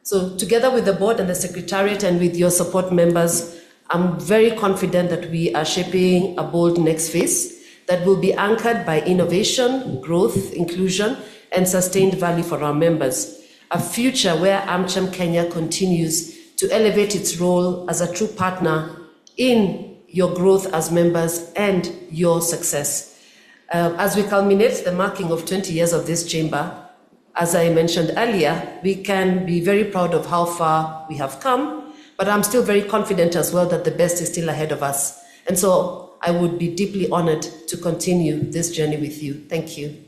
So together with the board and the secretariat and with your support members, I'm very confident that we are shaping a bold next phase that will be anchored by innovation, growth, inclusion, and sustained value for our members. A future where AmCham Kenya continues to elevate its role as a true partner in your growth as members and your success. As we culminate the marking of 20 years of this chamber, as I mentioned earlier, we can be very proud of how far we have come, but I'm still very confident as well that the best is still ahead of us. And so I would be deeply honored to continue this journey with you. Thank you.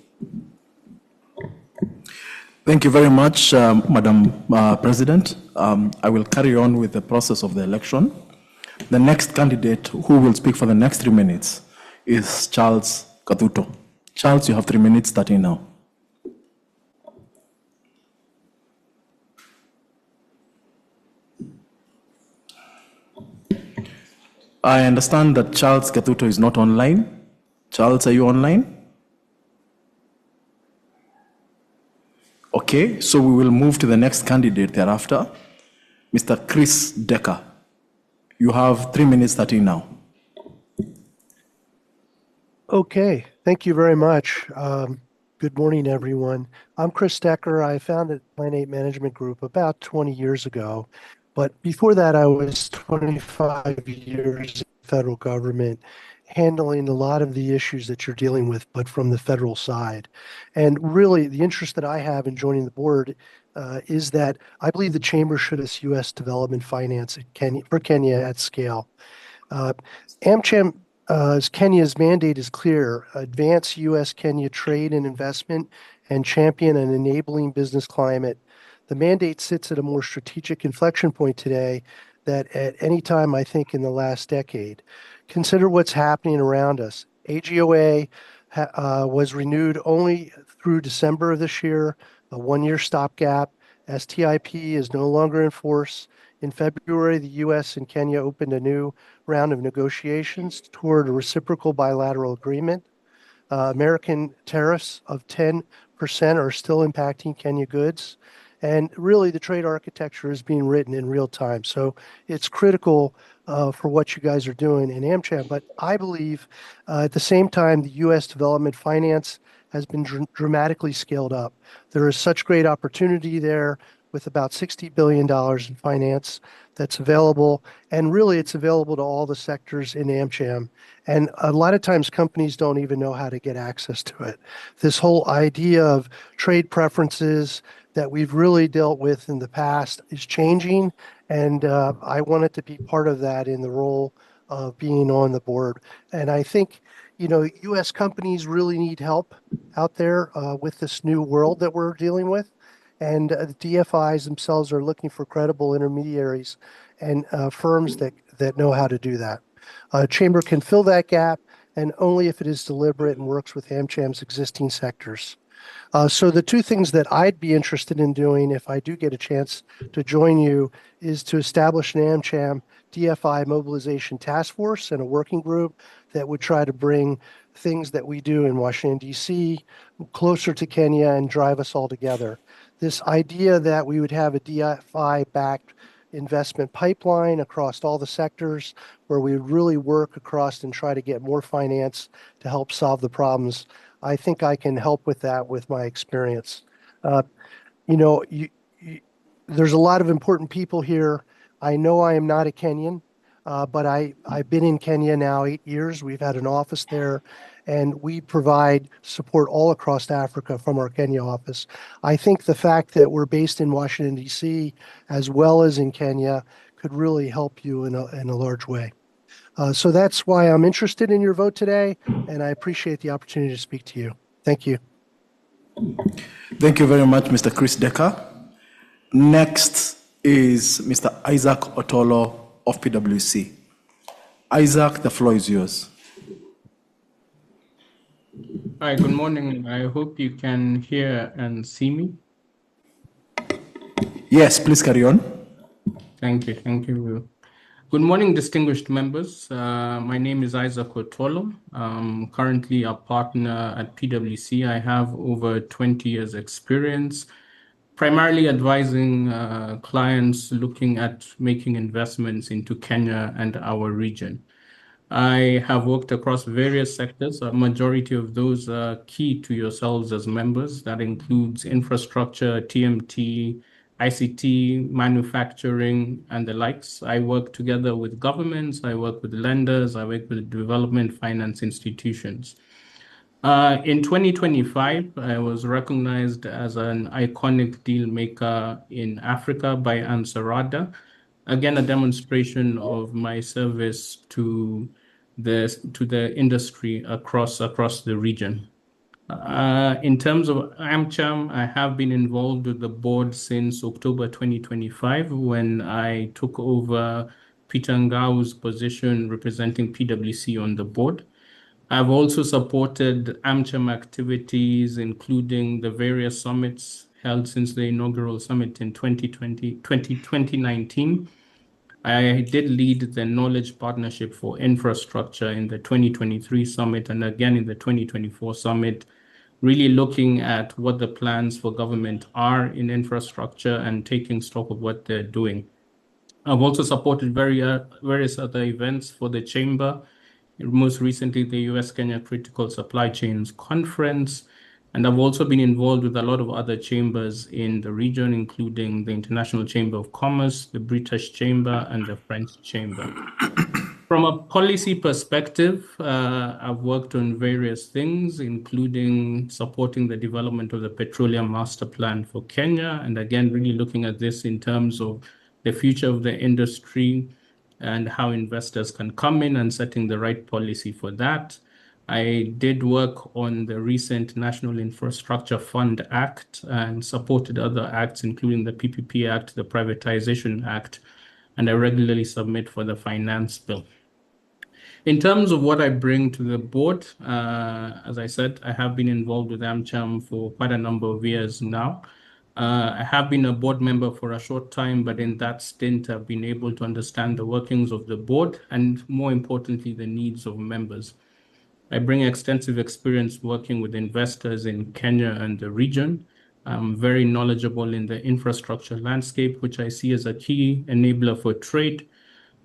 Thank you very much, Madam President. I will carry on with the process of the election. The next candidate who will speak for the next 3 minutes is Charles Katuto. Charles, you have 3 minutes starting now. I understand that Charles Katuto is not online. Charles, are you online? Okay, so we will move to the next candidate thereafter, Mr. Chris Decker. You have 3 minutes starting now. Okay, thank you very much. Good morning, everyone. I'm Chris Decker. I founded Plan 8 Management Group about 20 years ago. But before that, I was 25 years in the federal government, handling a lot of the issues that you're dealing with, but from the federal side. And really, the interest that I have in joining the board is that I believe the Chamber should assist U.S. development finance for Kenya at scale. AmCham Kenya's mandate is clear: advance U.S.-Kenya trade and investment and champion an enabling business climate. The mandate sits at a more strategic inflection point today than at any time, I think, in the last decade. Consider what's happening around us. AGOA was renewed only through December of this year, a one-year stopgap. STIP is no longer in force. In February, the U.S. and Kenya opened a new round of negotiations toward a reciprocal bilateral agreement. American tariffs of 10% are still impacting Kenya goods. And really, the trade architecture is being written in real time. So it's critical for what you guys are doing in AmCham. But I believe at the same time, the U.S. development finance has been dramatically scaled up. There is such great opportunity there with about $60 billion in finance that's available. And really, it's available to all the sectors in AmCham. And a lot of times, companies don't even know how to get access to it. This whole idea of trade preferences that we've really dealt with in the past is changing, and I wanted to be part of that in the role of being on the board. And I think, you know, U.S. companies really need help out there with this new world that we're dealing with, and the DFIs themselves are looking for credible intermediaries and firms that know how to do that. Chamber can fill that gap, and only if it is deliberate and works with AmCham's existing sectors. So the two things that I'd be interested in doing if I do get a chance to join you is to establish an AmCham DFI mobilization task force and a working group that would try to bring things that we do in Washington, D.C. closer to Kenya and drive us all together. This idea that we would have a DFI-backed investment pipeline across all the sectors where we would really work across and try to get more finance to help solve the problems. I think I can help with that with my experience. There's a lot of important people here. I know I am not a Kenyan, but I've been in Kenya now 8 years. We've had an office there, and we provide support all across Africa from our Kenya office. I think the fact that we're based in Washington, D.C., as well as in Kenya, could really help you in a large way. So that's why I'm interested in your vote today, and I appreciate the opportunity to speak to you. Thank you. Thank you very much, Mr. Chris Decker. Next is Mr. Isaac Otolo of PwC. Isaac, the floor is yours. Hi, good morning. I hope you can hear and see me. Yes, please carry on. Thank you. Thank you. Good morning, distinguished members. My name is Isaac Otolo. I'm currently a partner at PwC. I have over 20 years experience, primarily advising clients looking at making investments into Kenya and our region. I have worked across various sectors. A majority of those are key to yourselves as members. That includes infrastructure, TMT, ICT, manufacturing, and the likes. I work together with governments, I work with lenders, I work with development finance institutions. In 2025, I was recognized as an iconic deal maker in Africa by Ansarada. Again, a demonstration of my service to the industry across the region. In terms of AmCham, I have been involved with the board since October 2025 when I took over Peter Ngau's position representing PwC on the board. I've also supported AmCham activities, including the various summits held since the inaugural summit in 2019. I did lead the Knowledge Partnership for Infrastructure in the 2023 summit and again in the 2024 summit, really looking at what the plans for government are in infrastructure and taking stock of what they're doing. I've also supported various other events for the Chamber, most recently the US-Kenya Critical Supply Chains Conference, and I've also been involved with a lot of other chambers in the region, including the International Chamber of Commerce, the British Chamber, and the French Chamber. From a policy perspective, I've worked on various things, including supporting the development of the Petroleum Master Plan for Kenya, and again, really looking at this in terms of the future of the industry and how investors can come in and setting the right policy for that. I did work on the recent National Infrastructure Fund Act and supported other acts, including the PPP Act, the Privatization Act, and I regularly submit for the Finance Bill. In terms of what I bring to the board, as I said, I have been involved with AmCham for quite a number of years now. I have been a board member for a short time, but in that stint, I've been able to understand the workings of the board and, more importantly, the needs of members. I bring extensive experience working with investors in Kenya and the region. I'm very knowledgeable in the infrastructure landscape, which I see as a key enabler for trade,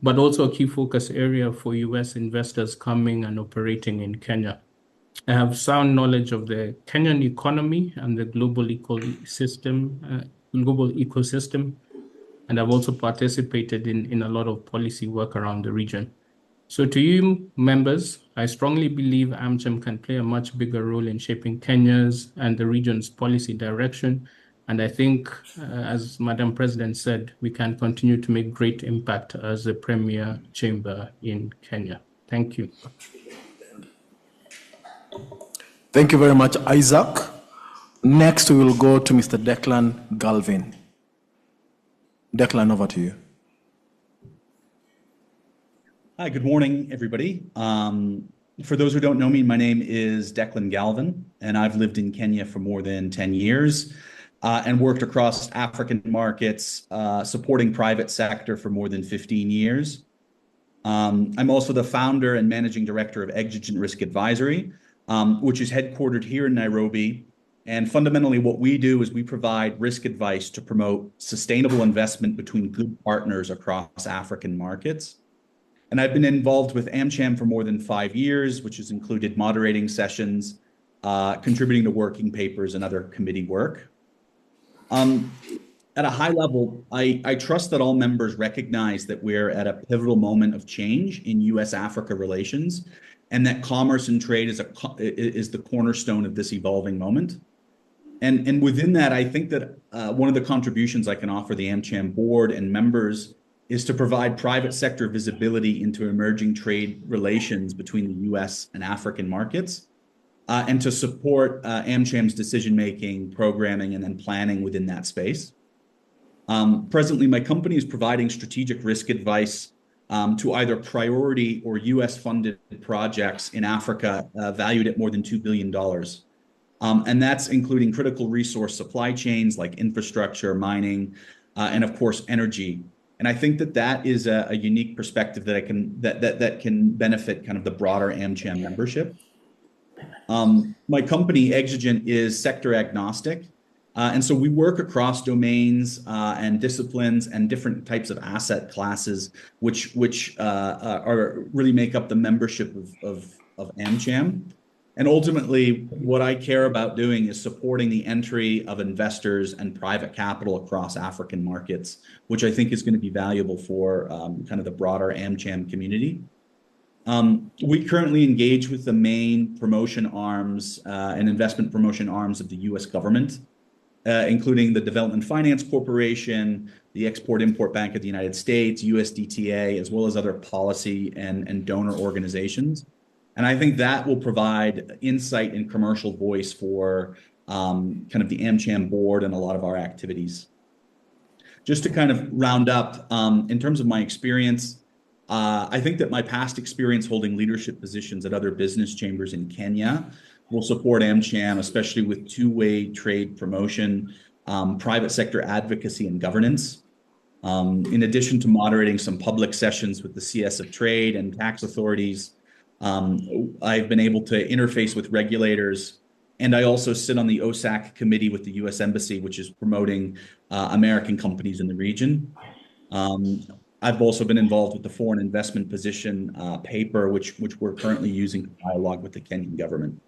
but also a key focus area for US investors coming and operating in Kenya. I have sound knowledge of the Kenyan economy and the global ecosystem, and I've also participated in a lot of policy work around the region. So to you, members, I strongly believe AmCham can play a much bigger role in shaping Kenya's and the region's policy direction. And I think, as Madam President said, we can continue to make great impact as the premier chamber in Kenya. Thank you. Thank you very much, Isaac. Next, we will go to Mr. Declan Galvin. Declan, over to you. Hi, good morning, everybody. For those who don't know me, my name is Declan Galvin, and I've lived in Kenya for more than 10 years and worked across African markets, supporting private sector for more than 15 years. I'm also the founder and managing director of Exigent Risk Advisory, which is headquartered here in Nairobi. And fundamentally, what we do is we provide risk advice to promote sustainable investment between good partners across African markets. And I've been involved with AmCham for more than 5 years, which has included moderating sessions, contributing to working papers and other committee work. At a high level, I trust that all members recognize that we're at a pivotal moment of change in US-Africa relations, and that commerce and trade is the cornerstone of this evolving moment. And within that, I think that one of the contributions I can offer the AmCham board and members is to provide private sector visibility into emerging trade relations between the US and African markets, and to support AmCham's decision-making, programming, and then planning within that space. Presently, my company is providing strategic risk advice to either priority or US-funded projects in Africa valued at more than $2 billion. And that's including critical resource supply chains like infrastructure, mining, and of course, energy. And I think that that is a unique perspective that that can benefit kind of the broader AmCham membership. My company, Exigent, is sector agnostic. And so we work across domains and disciplines and different types of asset classes, which are really make up the membership of AmCham. And ultimately, what I care about doing is supporting the entry of investors and private capital across African markets, which I think is going to be valuable for kind of the broader AmCham community. We currently engage with the main promotion arms and investment promotion arms of the US government, including the Development Finance Corporation, the Export-Import Bank of the United States, USDTA, as well as other policy and donor organizations. And I think that will provide insight and commercial voice for kind of the AmCham board and a lot of our activities. Just to kind of round up, in terms of my experience, I think that my past experience holding leadership positions at other business chambers in Kenya will support AmCham, especially with two-way trade promotion, private sector advocacy and governance. In addition to moderating some public sessions with the CS of Trade and tax authorities, I've been able to interface with regulators, and I also sit on the OSAC committee with the US Embassy, which is promoting American companies in the region. I've also been involved with the foreign investment position paper, which we're currently using to dialogue with the Kenyan government.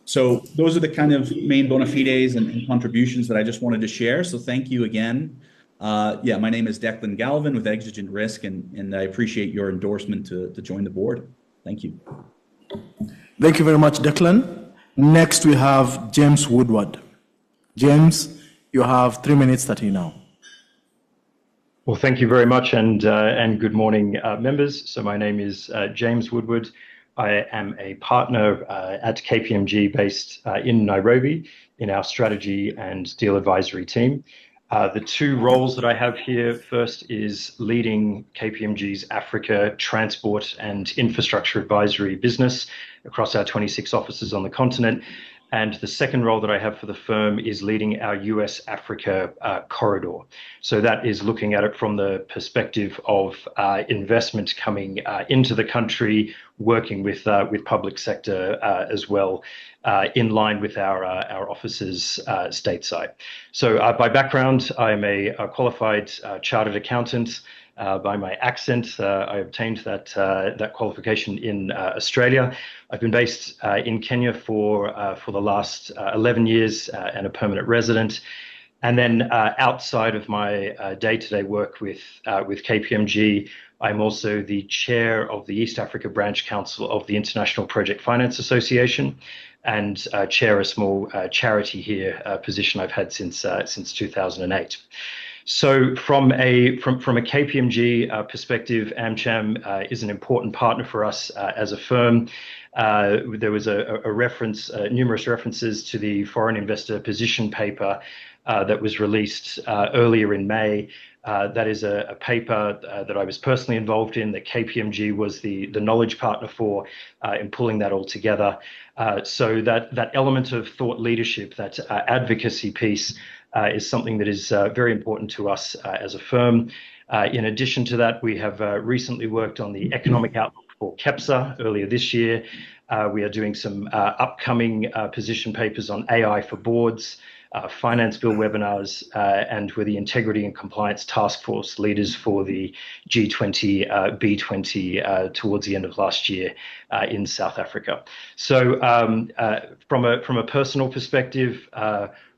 So those are the kind of main bona fides and contributions that I just wanted to share. So thank you again. Yeah, my name is Declan Galvin with Exigent Risk, and I appreciate your endorsement to join the board. Thank you. Thank you very much, Declan. Next, we have James Woodward. James, you have 3 minutes 30 now. Well, thank you very much, and good morning, members. So my name is James Woodward. I am a partner at KPMG based in Nairobi in our strategy and deal advisory team. The two roles that I have here, first is leading KPMG's Africa transport and infrastructure advisory business across our 26 offices on the continent. And the second role that I have for the firm is leading our US-Africa corridor. So that is looking at it from the perspective of investment coming into the country, working with public sector as well, in line with our offices stateside. So by background, I'm a qualified chartered accountant. By my accent, I obtained that qualification in Australia. I've been based in Kenya for the last 11 years and a permanent resident. And then outside of my day-to-day work with KPMG, I'm also the chair of the East Africa Branch Council of the International Project Finance Association, and chair a small charity here, a position I've had since 2008. So from a KPMG perspective, AmCham is an important partner for us as a firm. There was a reference, numerous references to the foreign investor position paper. that was released earlier in May. That is a paper that I was personally involved in, that KPMG was the knowledge partner for in pulling that all together. So that element of thought leadership, that advocacy piece, is something that is very important to us as a firm. In addition to that, we have recently worked on the economic outlook for KEPSA earlier this year. We are doing some upcoming position papers on AI for boards, finance bill webinars, and we're the integrity and compliance task force leaders for the G20, B20 towards the end of last year in South Africa. So from a personal perspective,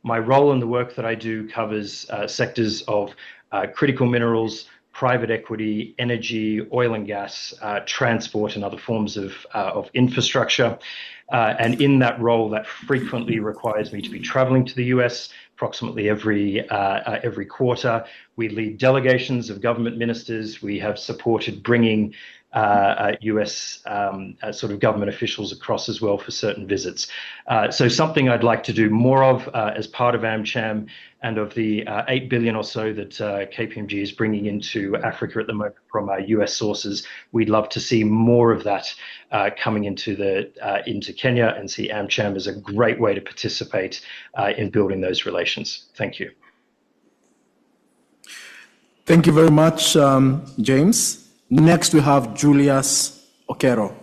my role in the work that I do covers sectors of critical minerals, private equity, energy, oil and gas, transport, and other forms of infrastructure. And in that role, that frequently requires me to be traveling to the US approximately every quarter. We lead delegations of government ministers. We have supported bringing US sort of government officials across as well for certain visits. So something I'd like to do more of as part of AmCham, and of the 8 billion or so that KPMG is bringing into Africa at the moment from US sources. We'd love to see more of that coming into Kenya, and see AmCham as a great way to participate in building those relations. Thank you. Thank you very much, James. Next, we have Julius Okero.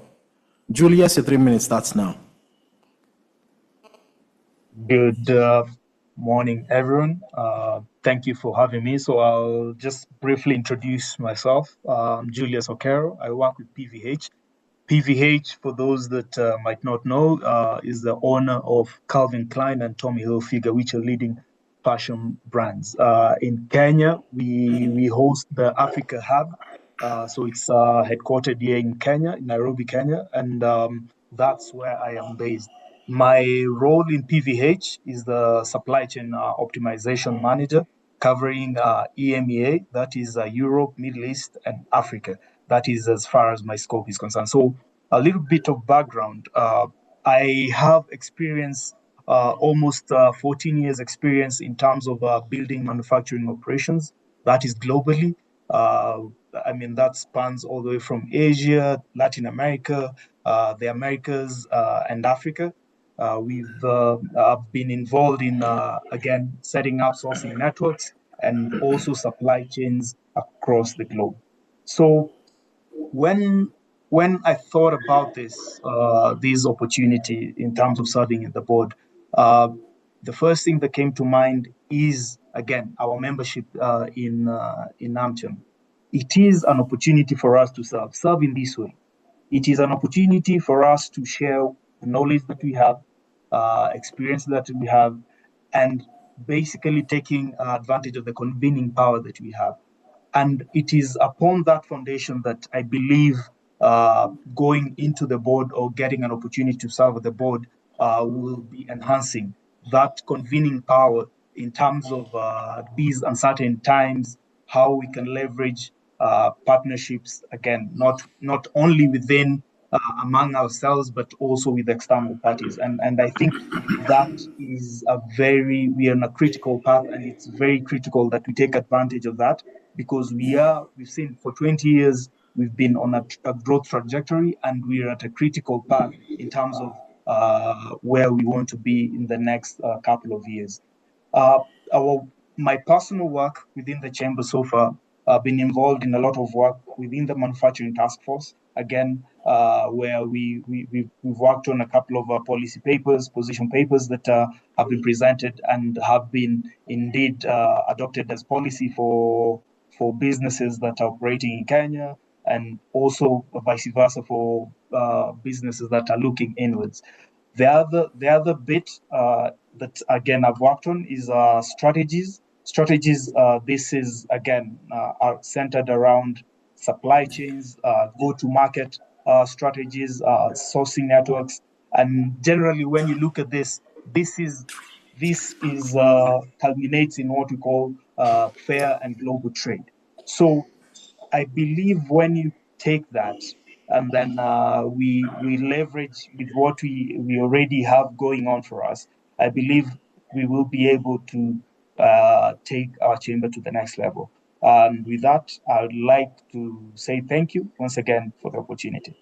Julius, your 3 minutes starts now. Good morning, everyone. Thank you for having me. So I'll just briefly introduce myself. I'm Julius Okero. I work with PVH. PVH, for those that might not know, is the owner of Calvin Klein and Tommy Hilfiger, which are leading fashion brands. In Kenya, we host the Africa Hub. So it's headquartered here in Kenya, in Nairobi, Kenya, and that's where I am based. My role in PVH is the supply chain optimization manager, covering EMEA, that is Europe, Middle East, and Africa. That is as far as my scope is concerned. So a little bit of background. I have experience, almost 14 years experience in terms of building manufacturing operations. That is globally. I mean, that spans all the way from Asia, Latin America, the Americas, and Africa. We've been involved in, again, setting up sourcing networks and also supply chains across the globe. So when I thought about this opportunity in terms of serving at the board, the first thing that came to mind is, again, our membership in AmCham. It is an opportunity for us to serve in this way. It is an opportunity for us to share the knowledge that we have, experience that we have, and basically taking advantage of the convening power that we have. And it is upon that foundation that I believe going into the board or getting an opportunity to serve at the board will be enhancing that convening power in terms of these uncertain times, how we can leverage partnerships, again, not only within among ourselves, but also with external parties. And I think that is we are on a critical path, and it's very critical that we take advantage of that, because we've seen for 20 years, we've been on a growth trajectory, and we're at a critical path in terms of where we want to be in the next couple of years. My personal work within the chamber so far, I've been involved in a lot of work within the manufacturing task force, again, where we've worked on a couple of policy papers, position papers that have been presented and have been indeed adopted as policy for businesses that are operating in Kenya, and also vice versa for businesses that are looking inwards. The other bit that, again, I've worked on is strategies. Strategies, this is, again, are centered around supply chains, go-to-market strategies, sourcing networks. And generally, when you look at this culminates in what we call fair and global trade. So I believe when you take that, and then we leverage with what we already have going on for us, I believe we will be able to take our chamber to the next level. And with that, I would like to say thank you once again for the opportunity.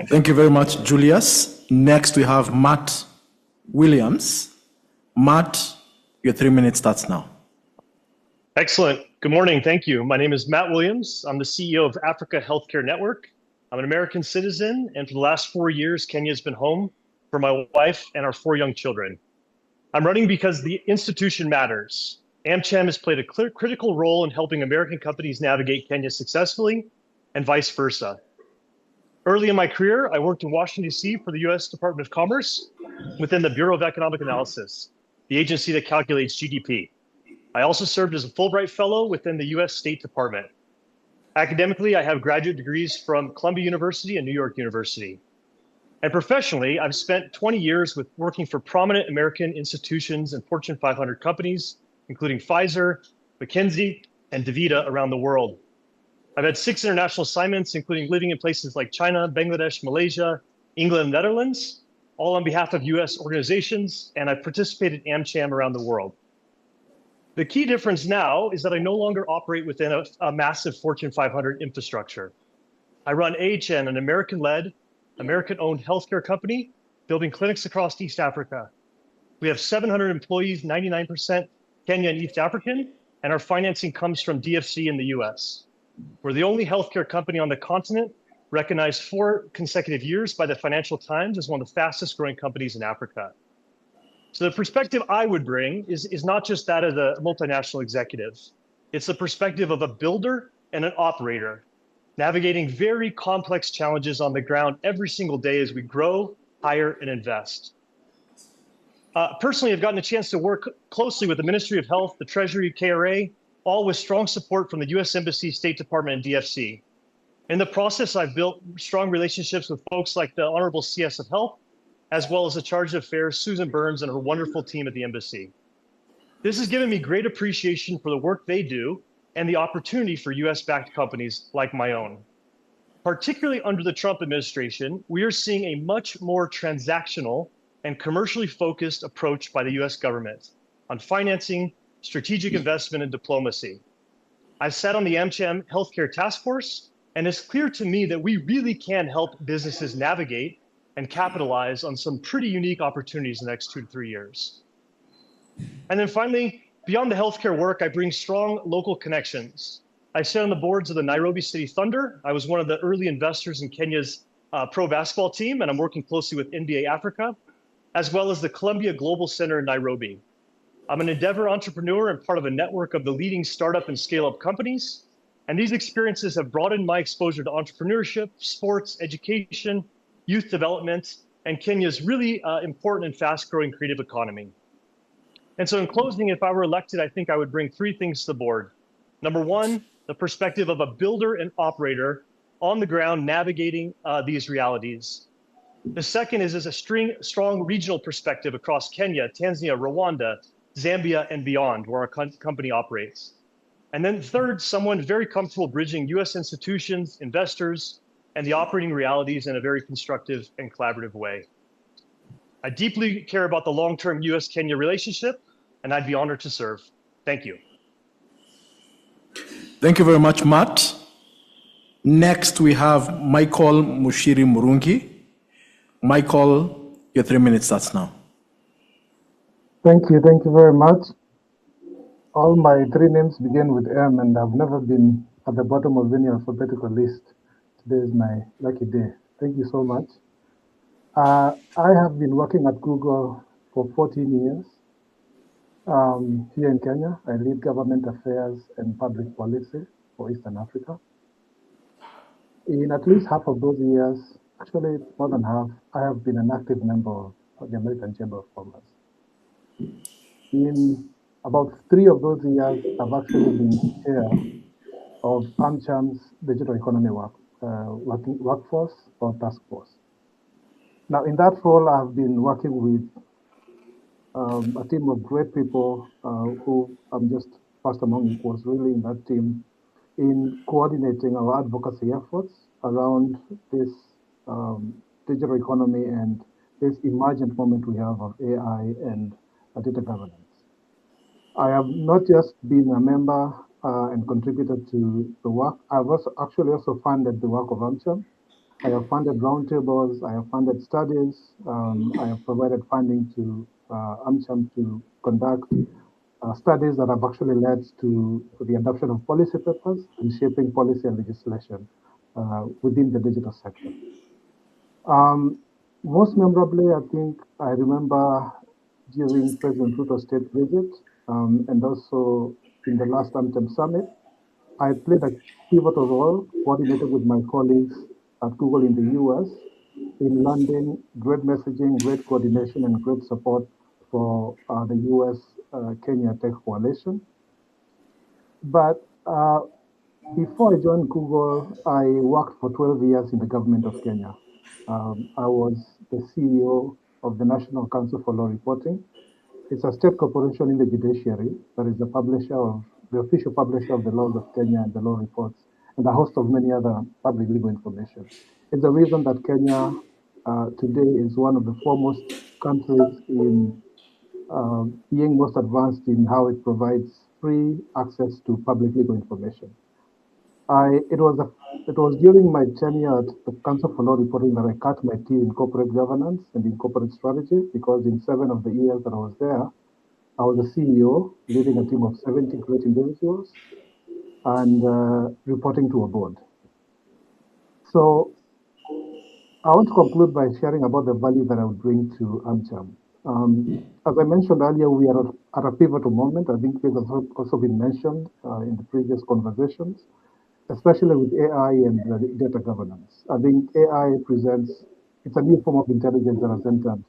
Thank you very much, Julius. Next, we have Matt Williams. Matt, your 3 minutes starts now. Excellent. Good morning. Thank you. My name is Matt Williams. I'm the CEO of Africa Healthcare Network. I'm an American citizen, and for the last 4 years, Kenya has been home for my wife and our 4 young children. I'm running because the institution matters. AmCham has played a critical role in helping American companies navigate Kenya successfully, and vice versa. Early in my career, I worked in Washington, D.C. for the U.S. Department of Commerce within the Bureau of Economic Analysis, the agency that calculates GDP. I also served as a Fulbright Fellow within the U.S. State Department. Academically, I have graduate degrees from Columbia University and New York University. And professionally, I've spent 20 years working for prominent American institutions and Fortune 500 companies, including Pfizer, McKinsey, and DaVita around the world. I've had 6 international assignments, including living in places like China, Bangladesh, Malaysia, England, and Netherlands, all on behalf of US organizations, and I've participated in AmCham around the world. The key difference now is that I no longer operate within a massive Fortune 500 infrastructure. I run AHN, an American-led, American-owned healthcare company, building clinics across East Africa. We have 700 employees, 99% Kenyan and East African, and our financing comes from DFC in the US. We're the only healthcare company on the continent recognized 4 consecutive years by the Financial Times as one of the fastest growing companies in Africa. So the perspective I would bring is not just that of a multinational executive. It's the perspective of a builder and an operator, navigating very complex challenges on the ground every single day as we grow, hire, and invest. Personally, I've gotten a chance to work closely with the Ministry of Health, the Treasury, KRA, all with strong support from the US Embassy, State Department, and DFC. In the process, I've built strong relationships with folks like the Honorable CS of Health, as well as the Charge of Affairs, Susan Burns, and her wonderful team at the embassy. This has given me great appreciation for the work they do and the opportunity for US-backed companies like my own. Particularly under the Trump administration, we are seeing a much more transactional and commercially focused approach by the US government on financing, strategic investment, and diplomacy. I sat on the AmCham Healthcare Task Force, and it's clear to me that we really can help businesses navigate and capitalize on some pretty unique opportunities in the next 2 to 3 years. And then finally, beyond the healthcare work, I bring strong local connections. I sit on the boards of the Nairobi City Thunder. I was one of the early investors in Kenya's pro basketball team, and I'm working closely with NBA Africa, as well as the Columbia Global Center in Nairobi. I'm an Endeavor entrepreneur and part of a network of the leading startup and scale-up companies. And these experiences have broadened my exposure to entrepreneurship, sports, education, youth development, and Kenya's really important and fast-growing creative economy. And so in closing, if I were elected, I think I would bring 3 things to the board. Number 1, the perspective of a builder and operator on the ground navigating these realities. The second is a strong regional perspective across Kenya, Tanzania, Rwanda, Zambia, and beyond, where our company operates. And then third, someone very comfortable bridging US institutions, investors, and the operating realities in a very constructive and collaborative way. I deeply care about the long-term US-Kenya relationship, and I'd be honored to serve. Thank you. Thank you very much, Matt. Next, we have Michael Mushiri Murungi. Michael, your 3 minutes starts now. Thank you very much. All my 3 names begin with M, and I've never been at the bottom of any alphabetical list. Today is my lucky day. Thank you so much. I have been working at Google for 14 years. Here in Kenya, I lead government affairs and public policy for Eastern Africa. In at least half of those years, actually more than half, I have been an active member of the American Chamber of Commerce. In about 3 of those years, I've actually been chair of AmCham's digital economy workforce or task force. Now, in that role, I've been working with a team of great people who I'm just first among equals, really, in that team, in coordinating our advocacy efforts around this digital economy and this emergent moment we have of AI and data governance. I have not just been a member and contributed to the work. I've also funded the work of AmCham. I have funded roundtables, I have funded studies, I have provided funding to AmCham to conduct studies that have actually led to the adoption of policy papers and shaping policy and legislation within the digital sector. Most memorably, I think I remember during President Ruto's state visit and also in the last AmCham summit, I played a pivotal role, coordinated with my colleagues at Google in the US, in London, great messaging, great coordination, and great support for the US-Kenya Tech Coalition. But before I joined Google, I worked for 12 years in the government of Kenya. I was the CEO of the National Council for Law Reporting. It's a state corporation in the judiciary that is the official publisher of the laws of Kenya and the law reports, and a host of many other public legal information. It's the reason that Kenya today is one of the foremost countries in being most advanced in how it provides free access to public legal information. It was during my tenure at the Council for Law Reporting that I cut my teeth in corporate governance and in corporate strategy, because in 7 of the years that I was there, I was the CEO, leading a team of 70 great individuals and reporting to a board. So I want to conclude by sharing about the value that I would bring to AmCham. As I mentioned earlier, we are at a pivotal moment. I think this has also been mentioned in the previous conversations, especially with AI and data governance. I think AI it's a new form of intelligence that has entered,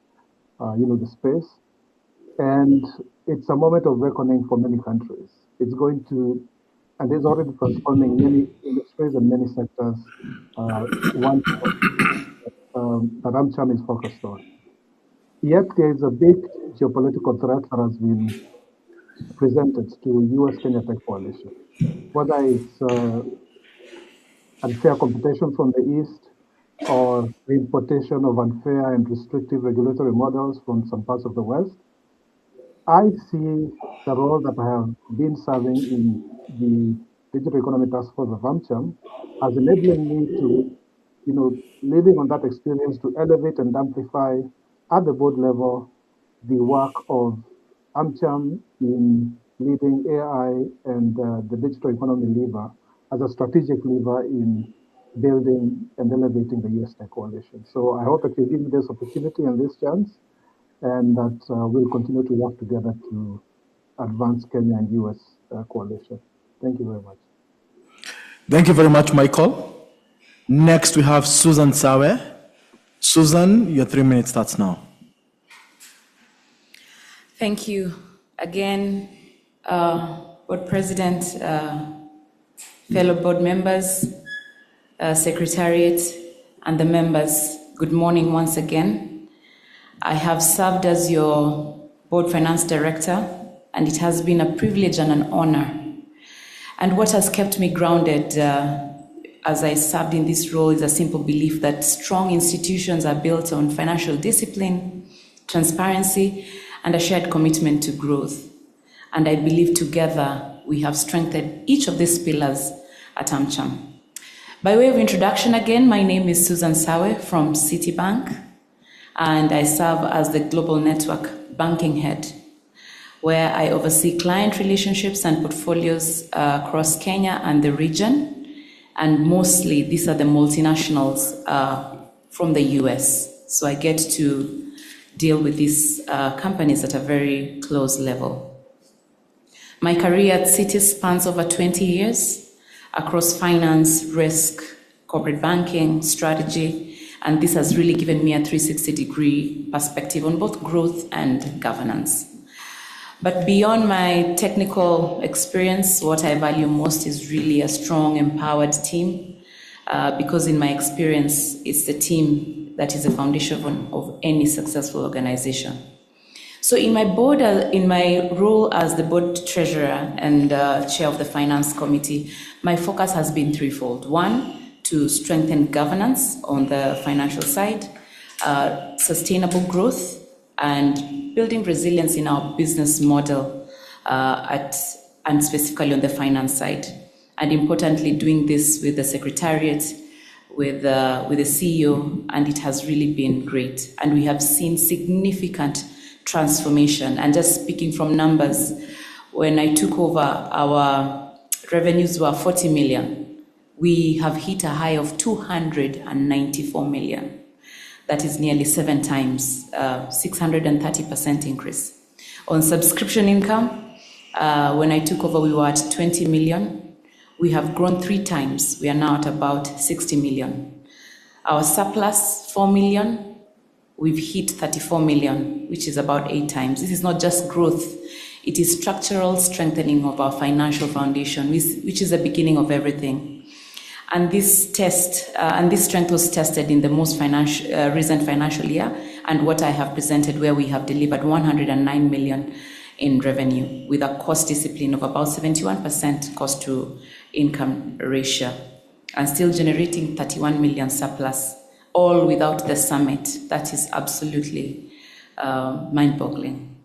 the space. And it's a moment of reckoning for many countries. It's going to, and it's already transforming many industries and many sectors, one that AmCham is focused on. Yet there is a big geopolitical threat that has been presented to US-Kenya Tech Coalition, whether it's unfair competition from the East or the importation of unfair and restrictive regulatory models from some parts of the West. I see the role that I have been serving in the Digital Economy Task Force of AmCham as enabling me to, living on that experience, to elevate and amplify at the board level the work of AmCham in leading AI and the digital economy lever as a strategic lever in building and elevating the US Tech Coalition. So I hope that you give me this opportunity and this chance, and that we'll continue to work together to advance Kenya and US coalition. Thank you very much. Thank you very much, Michael. Next, we have Susan Sawe. Susan, your 3 minutes starts now. Thank you. Again, Board President, fellow board members, Secretariat, and the members, good morning once again. I have served as your Board Finance Director, and it has been a privilege and an honor. And what has kept me grounded as I served in this role is a simple belief that strong institutions are built on financial discipline, transparency, and a shared commitment to growth. And I believe together we have strengthened each of these pillars at AmCham. By way of introduction again, my name is Susan Sawe from Citibank, and I serve as the Global Network Banking Head, where I oversee client relationships and portfolios across Kenya and the region. And mostly, these are the multinationals from the US. So I get to deal with these companies at a very close level. My career at Citi spans over 20 years across finance, risk, corporate banking, strategy, and this has really given me a 360-degree perspective on both growth and governance. But beyond my technical experience, what I value most is really a strong, empowered team, because in my experience, it's the team that is the foundation of any successful organization. So in my role as the board treasurer and chair of the finance committee, my focus has been threefold. One, to strengthen governance on the financial side, sustainable growth, and building resilience in our business model and specifically on the finance side. And importantly, doing this with the Secretariat, with the CEO, and it has really been great. And we have seen significant transformation. And just speaking from numbers, when I took over, our revenues were 40 million. We have hit a high of 294 million. That is nearly 7 times, 630% increase. On subscription income, when I took over, we were at 20 million. We have grown 3 times. We are now at about 60 million. Our surplus, 4 million. We've hit 34 million, which is about 8 times. This is not just growth. It is structural strengthening of our financial foundation, which is the beginning of everything. And this strength was tested in the most recent financial year, and what I have presented, where we have delivered 109 million in revenue with a cost discipline of about 71% cost to income ratio, and still generating 31 million surplus, all without the summit. That is absolutely mind-boggling.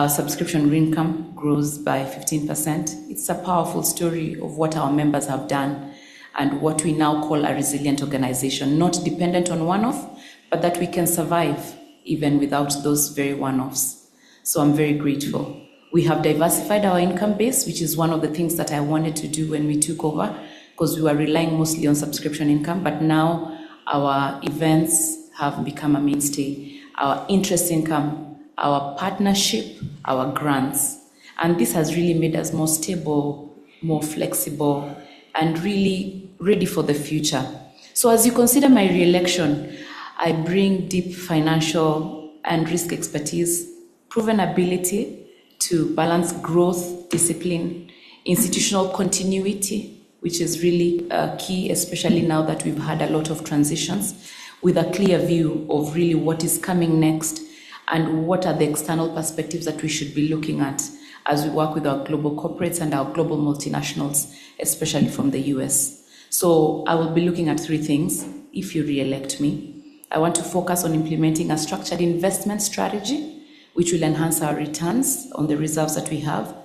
Subscription income grows by 15%. It's a powerful story of what our members have done and what we now call a resilient organization, not dependent on one-off, but that we can survive even without those very one-offs. So I'm very grateful. We have diversified our income base, which is one of the things that I wanted to do when we took over, because we were relying mostly on subscription income, but now our events have become a mainstay, our interest income, our partnership, our grants. And this has really made us more stable, more flexible, and really ready for the future. So as you consider my re-election, I bring deep financial and risk expertise, proven ability to balance growth, discipline, institutional continuity, which is really key, especially now that we've had a lot of transitions, with a clear view of really what is coming next and what are the external perspectives that we should be looking at as we work with our global corporates and our global multinationals, especially from the US. So I will be looking at 3 things if you re-elect me. I want to focus on implementing a structured investment strategy, which will enhance our returns on the reserves that we have,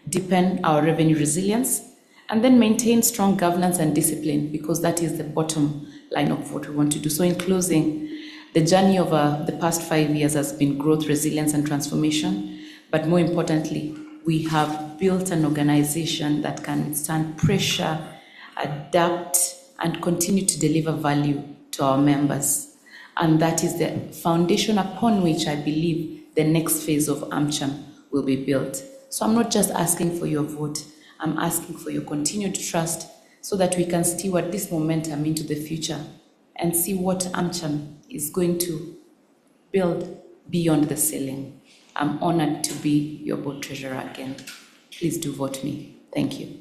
deepen our revenue resilience, and then maintain strong governance and discipline, because that is the bottom line of what we want to do. So in closing, the journey over the past 5 years has been growth, resilience, and transformation. But more importantly, we have built an organization that can stand pressure, adapt, and continue to deliver value to our members. And that is the foundation upon which I believe the next phase of AmCham will be built. So I'm not just asking for your vote, I'm asking for your continued trust so that we can steward this momentum into the future and see what AmCham is going to build beyond the ceiling. I'm honored to be your board treasurer again. Please do vote me. Thank you.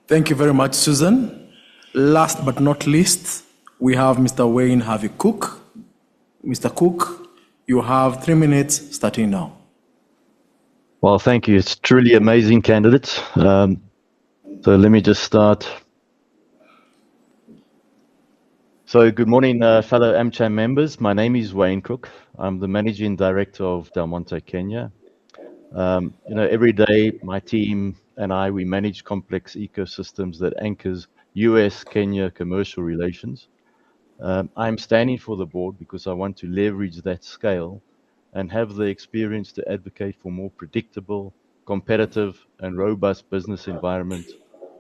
Thank you very much, Susan. Last but not least, we have Mr. Wayne Harvey Cook. Mr. Cook, you have 3 minutes starting now. Well, thank you. It's truly amazing candidates. So let me just start. So good morning, fellow AmCham members. My name is Wayne Cook. I'm the Managing Director of Del Monte Kenya. Every day my team and we manage complex ecosystems that anchors US-Kenya commercial relations. I'm standing for the board because I want to leverage that scale and have the experience to advocate for more predictable, competitive, and robust business environment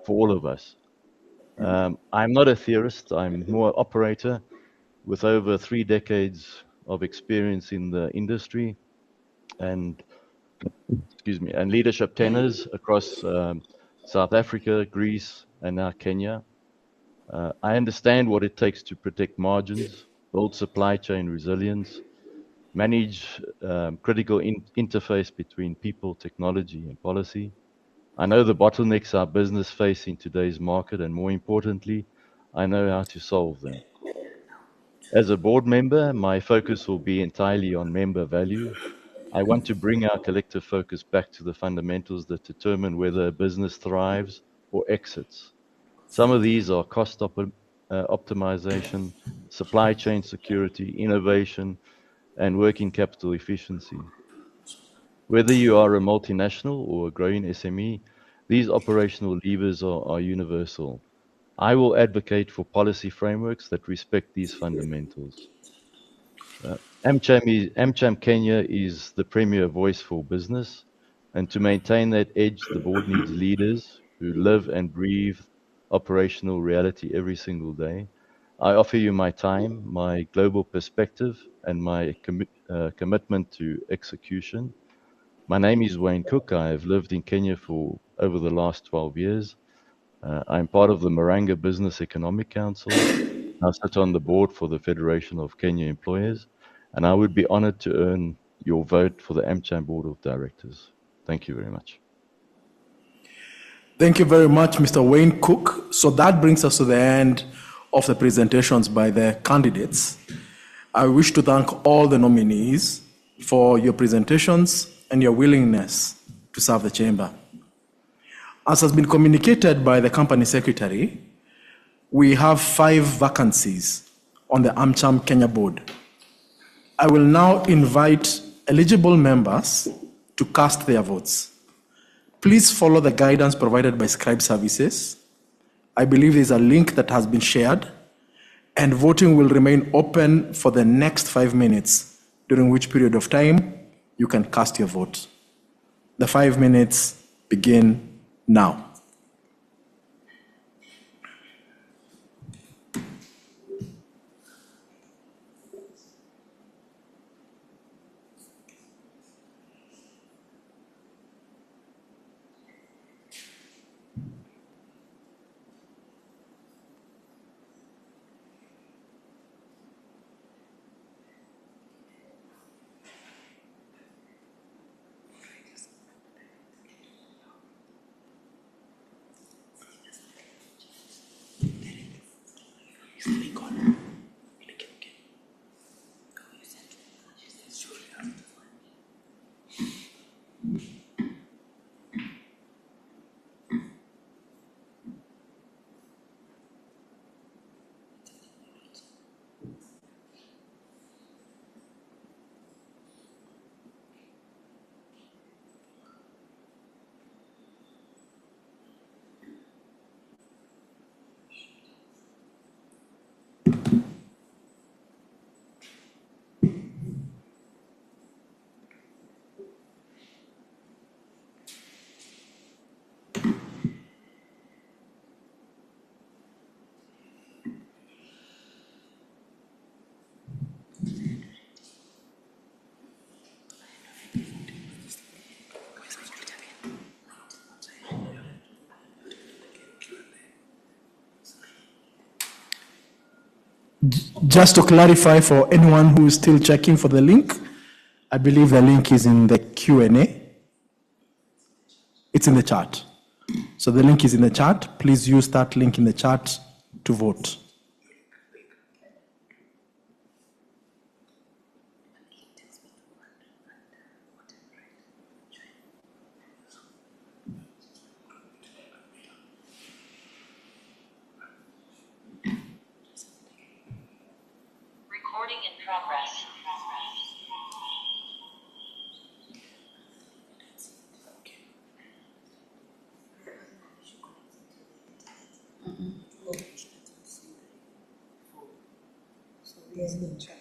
for all of us. I'm not a theorist, I'm more an operator with over 3 decades of experience in the industry and leadership tenures across South Africa, Greece, and now Kenya. I understand what it takes to protect margins, build supply chain resilience, manage critical interface between people, technology, and policy. I know the bottlenecks our business face in today's market, and more importantly, I know how to solve them. As a board member, my focus will be entirely on member value. I want to bring our collective focus back to the fundamentals that determine whether a business thrives or exits. Some of these are cost optimization, supply chain security, innovation, and working capital efficiency. Whether you are a multinational or a growing SME, these operational levers are universal. I will advocate for policy frameworks that respect these fundamentals. AmCham Kenya is the premier voice for business, and to maintain that edge, the board needs leaders who live and breathe operational reality every single day. I offer you my time, my global perspective, and my commitment to execution. My name is Wayne Cook. I have lived in Kenya for over the last 12 years. I'm part of the Maranga Business Economic Council. I sit on the board for the Federation of Kenya Employers, and I would be honored to earn your vote for the AmCham Board of Directors. Thank you very much. Thank you very much, Mr. Wayne Cook. So that brings us to the end of the presentations by the candidates. I wish to thank all the nominees for your presentations and your willingness to serve the chamber. As has been communicated by the company secretary, we have 5 vacancies on the AmCham Kenya board. I will now invite eligible members to cast their votes. Please follow the guidance provided by Scribe Services. I believe there's a link that has been shared, and voting will remain open for the next 5 minutes, during which period of time you can cast your vote. The 5 minutes begin now. Just to clarify for anyone who is still checking for the link, I believe the link is in the Q&A. It's in the chat. So the link is in the chat. Please use that link in the chat to vote. Recording in progress. There's no chat.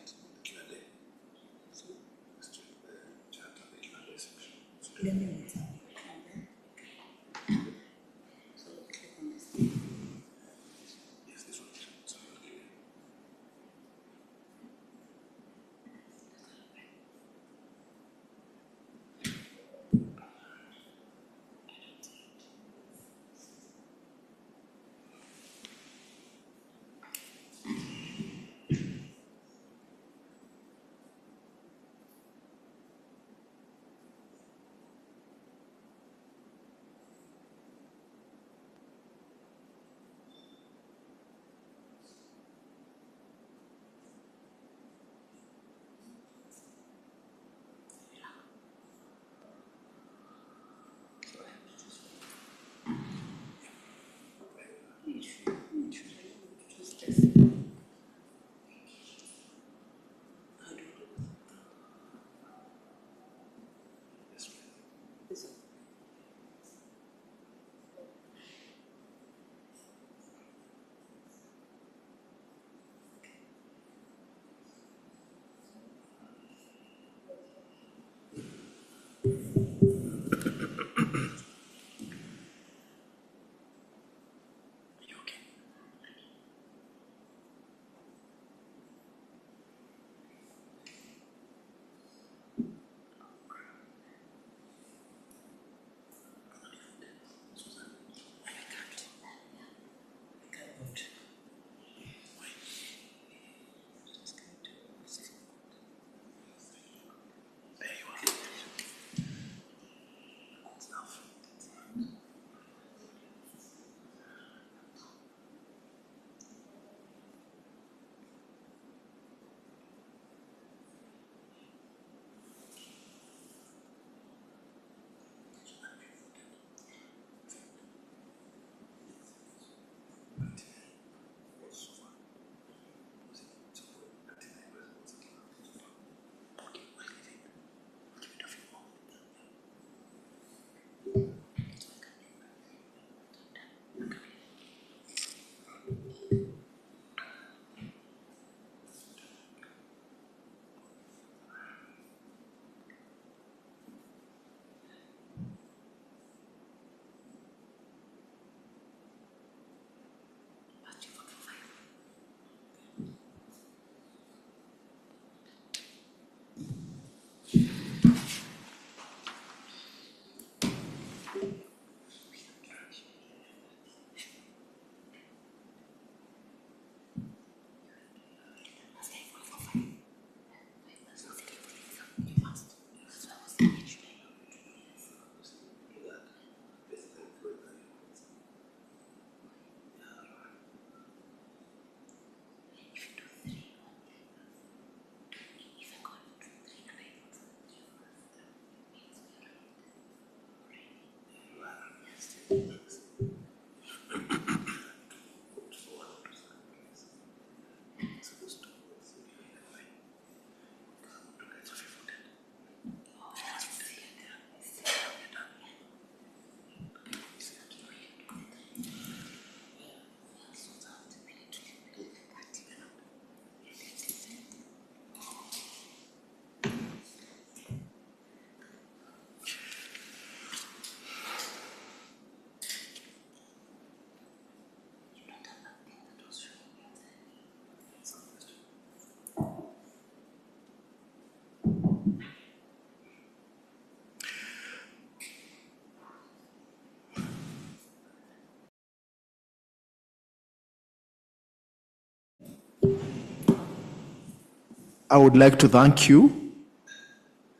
I would like to thank you.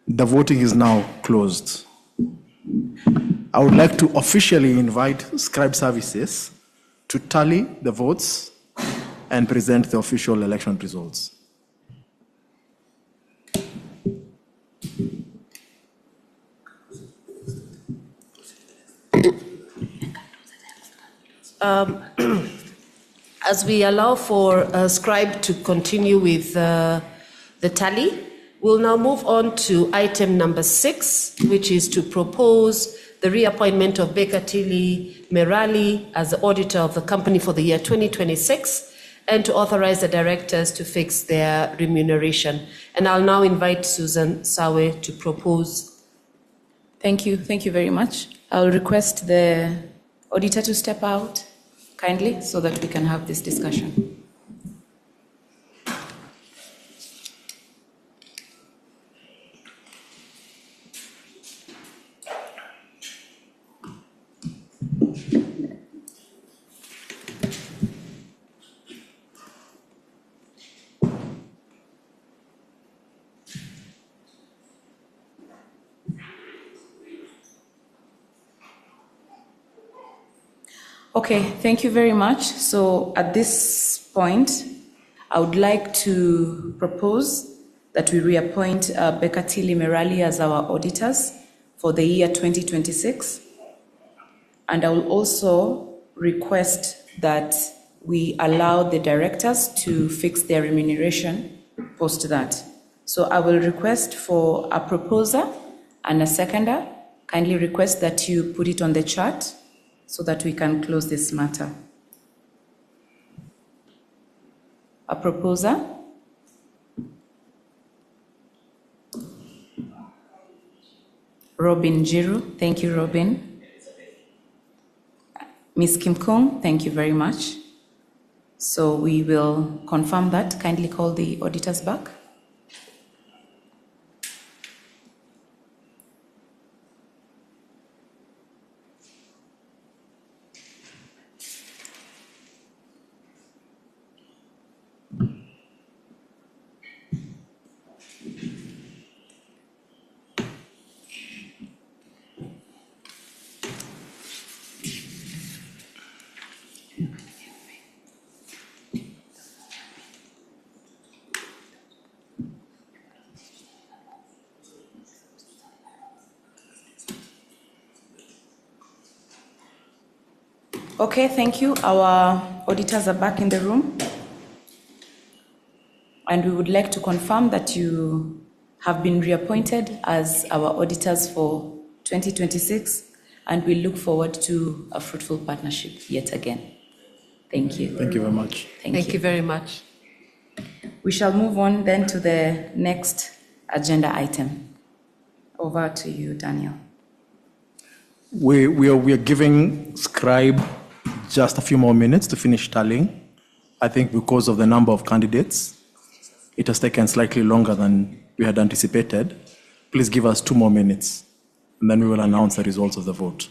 The voting is now closed. I would like to officially invite Scribe Services to tally the votes and present the official election results. As we allow for Scribe to continue with the tally, we'll now move on to item number 6, which is to propose the reappointment of Baker Tilly Merali as the auditor of the company for the year 2026 and to authorize the directors to fix their remuneration. And I'll now invite Susan Sawe to propose. Thank you. Thank you very much. I'll request the auditor to step out kindly so that we can have this discussion. Okay, thank you very much. So at this point, I would like to propose that we reappoint Baker Tilly Merali as our auditors for the year 2026. And I will also request that we allow the directors to fix their remuneration post that. So I will request for a proposer and a seconder. Kindly request that you put it on the chart so that we can close this matter. A proposer? Robin Jiru, thank you, Robin. Ms. Kim Kung, thank you very much. So we will confirm that. Kindly call the auditors back. Okay, thank you. Our auditors are back in the room. And we would like to confirm that you have been reappointed as our auditors for 2026, and we look forward to a fruitful partnership yet again. Thank you. Thank you very much. Thank you very much. We shall move on then to the next agenda item. Over to you, Daniel. We are giving Scribe just a few more minutes to finish tallying. I think because of the number of candidates, it has taken slightly longer than we had anticipated. Please give us 2 more minutes, and then we will announce the results of the vote.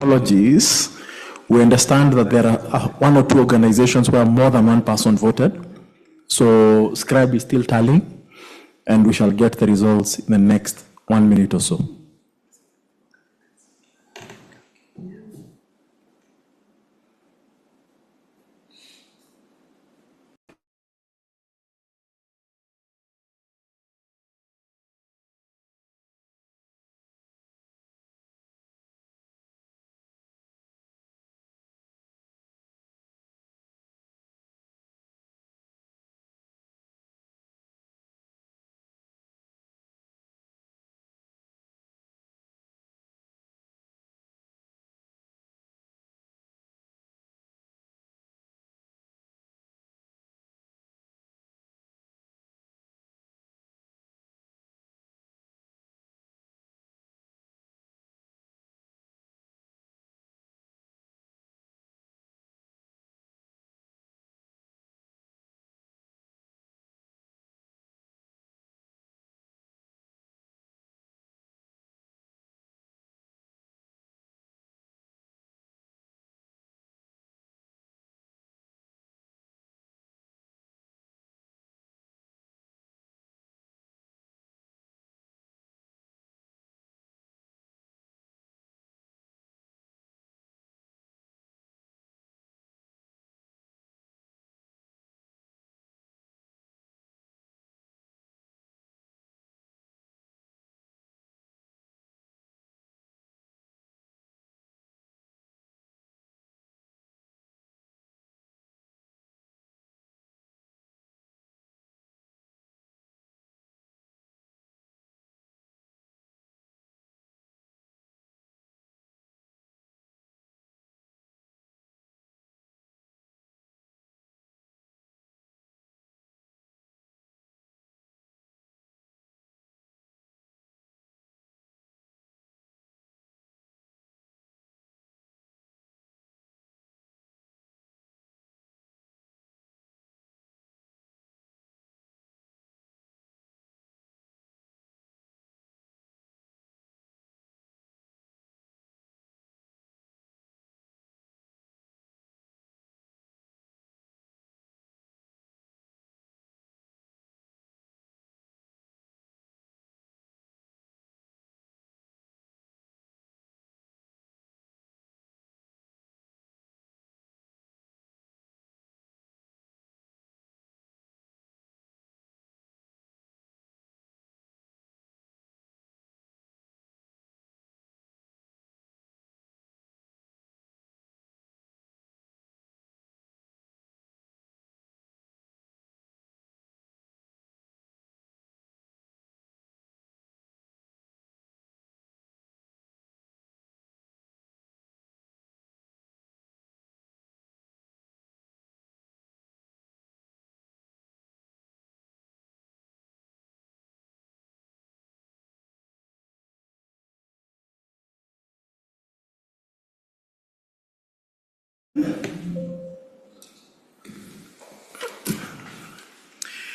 Apologies. We understand that there are one or two organizations where more than one person voted. So Scribe is still tallying, and we shall get the results in the next 1 minute or so.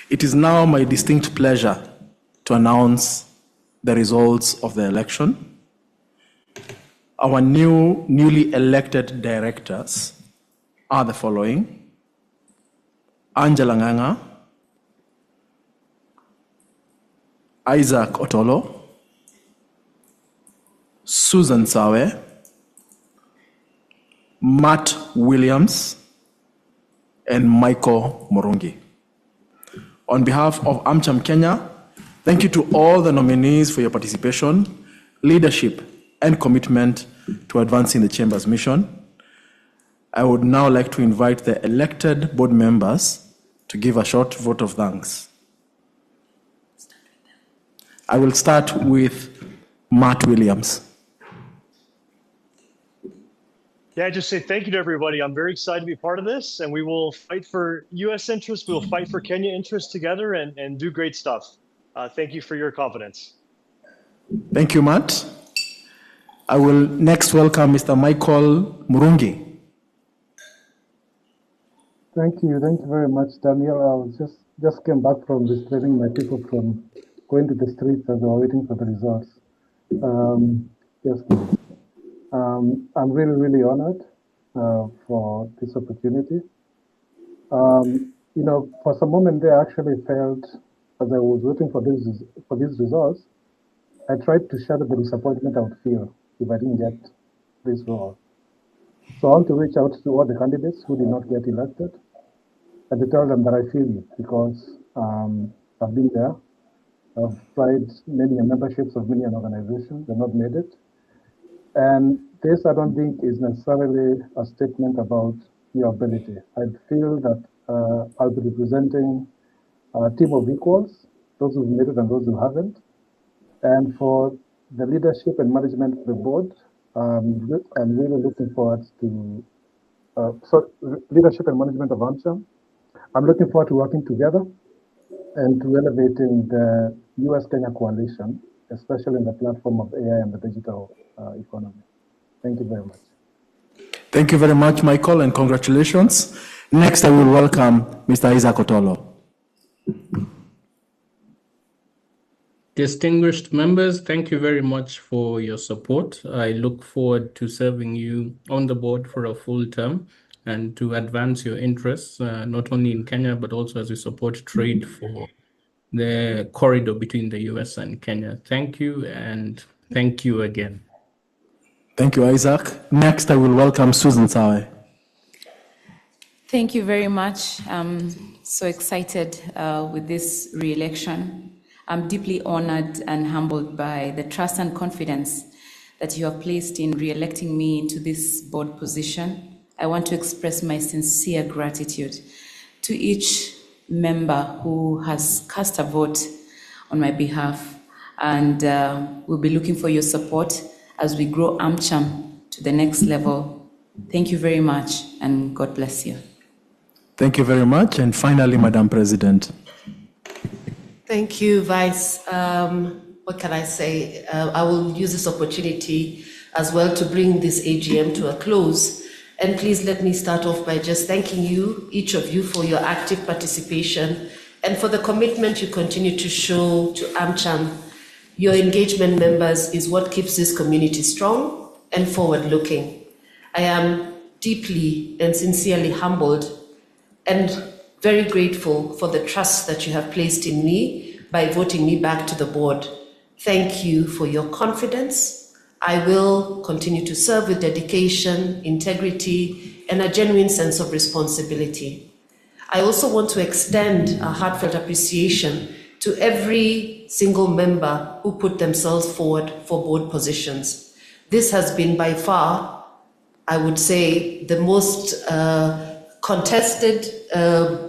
It is now my distinct pleasure to announce the results of the election. Our newly elected directors are the following: Angela Nganga, Isaac Otolo, Susan Sawe, Matt Williams, and Michael Murungi. On behalf of AmCham Kenya, thank you to all the nominees for your participation, leadership, and commitment to advancing the Chamber's mission. I would now like to invite the elected board members to give a short vote of thanks. I will start with Matt Williams. Yeah, I just say thank you to everybody. I'm very excited to be part of this, and we will fight for U.S. interests. We will fight for Kenya interests together and do great stuff. Thank you for your confidence. Thank you, Matt. I will next welcome Mr. Michael Murungi. Thank you very much, Daniel. I was just came back from restraining my people from going to the streets as they were waiting for the results. Yes. I'm really, really honored for this opportunity. For some moment there, I actually felt, as I was waiting for these results, I tried to shadow the disappointment I would feel if I didn't get this role. So I want to reach out to all the candidates who did not get elected and to tell them that I feel you, because I've been there. I've tried many memberships of many organizations, they've not made it. And this, I don't think, is necessarily a statement about your ability. I feel that I'll be representing a team of equals, those who've made it and those who haven't. And for the leadership and management of the board, I'm really looking forward to, leadership and management of AmCham, I'm looking forward to working together and to elevating the US-Kenya coalition, especially in the platform of AI and the digital economy. Thank you very much. Thank you very much, Michael, and congratulations. Next, I will welcome Mr. Isaac Otolo. Distinguished members, thank you very much for your support. I look forward to serving you on the board for a full term and to advance your interests, not only in Kenya, but also as we support trade for the corridor between the US and Kenya. Thank you, and thank you again. Thank you, Isaac. Next, I will welcome Susan Sawe. Thank you very much. I'm so excited with this re-election. I'm deeply honored and humbled by the trust and confidence that you have placed in re-electing me into this board position. I want to express my sincere gratitude to each member who has cast a vote on my behalf, and we'll be looking for your support as we grow AmCham to the next level. Thank you very much, and God bless you. Thank you very much. And finally, Madam President. Thank you, Vice. What can I say? I will use this opportunity as well to bring this AGM to a close. And please let me start off by just thanking you, each of you, for your active participation and for the commitment you continue to show to AmCham. Your engagement, members, is what keeps this community strong and forward-looking. I am deeply and sincerely humbled and very grateful for the trust that you have placed in me by voting me back to the board. Thank you for your confidence. I will continue to serve with dedication, integrity, and a genuine sense of responsibility. I also want to extend a heartfelt appreciation to every single member who put themselves forward for board positions. This has been by far, I would say, the most contested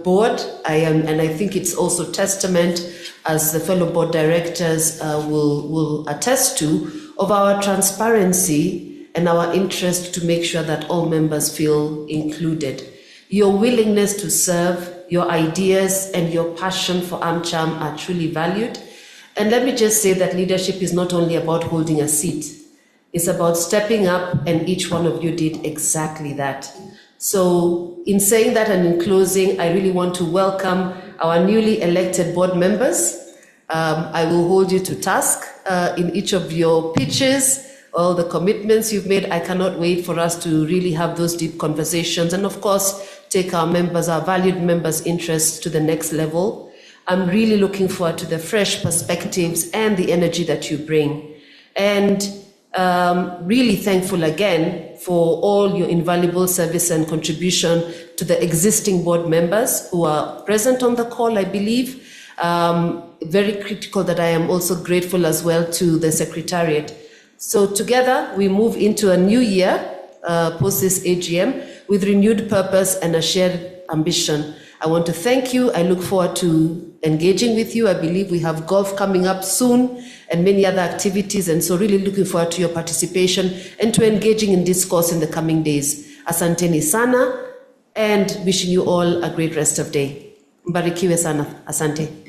board. And I think it's also testament, as the fellow board directors will attest to, of our transparency and our interest to make sure that all members feel included. Your willingness to serve, your ideas, and your passion for AmCham are truly valued. And let me just say that leadership is not only about holding a seat, it's about stepping up, and each one of you did exactly that. So in saying that and in closing, I really want to welcome our newly elected board members. I will hold you to task in each of your pitches, all the commitments you've made. I cannot wait for us to really have those deep conversations and, of course, take our members, our valued members' interests to the next level. I'm really looking forward to the fresh perspectives and the energy that you bring. And really thankful again for all your invaluable service and contribution to the existing board members who are present on the call, I believe. Very critical that I am also grateful as well to the Secretariat. So together we move into a new year post this AGM with renewed purpose and a shared ambition. I want to thank you. I look forward to engaging with you. I believe we have golf coming up soon and many other activities, and so really looking forward to your participation and to engaging in discourse in the coming days. Asanteni sana, and wishing you all a great rest of day. Mbarikiwe sana. Asante.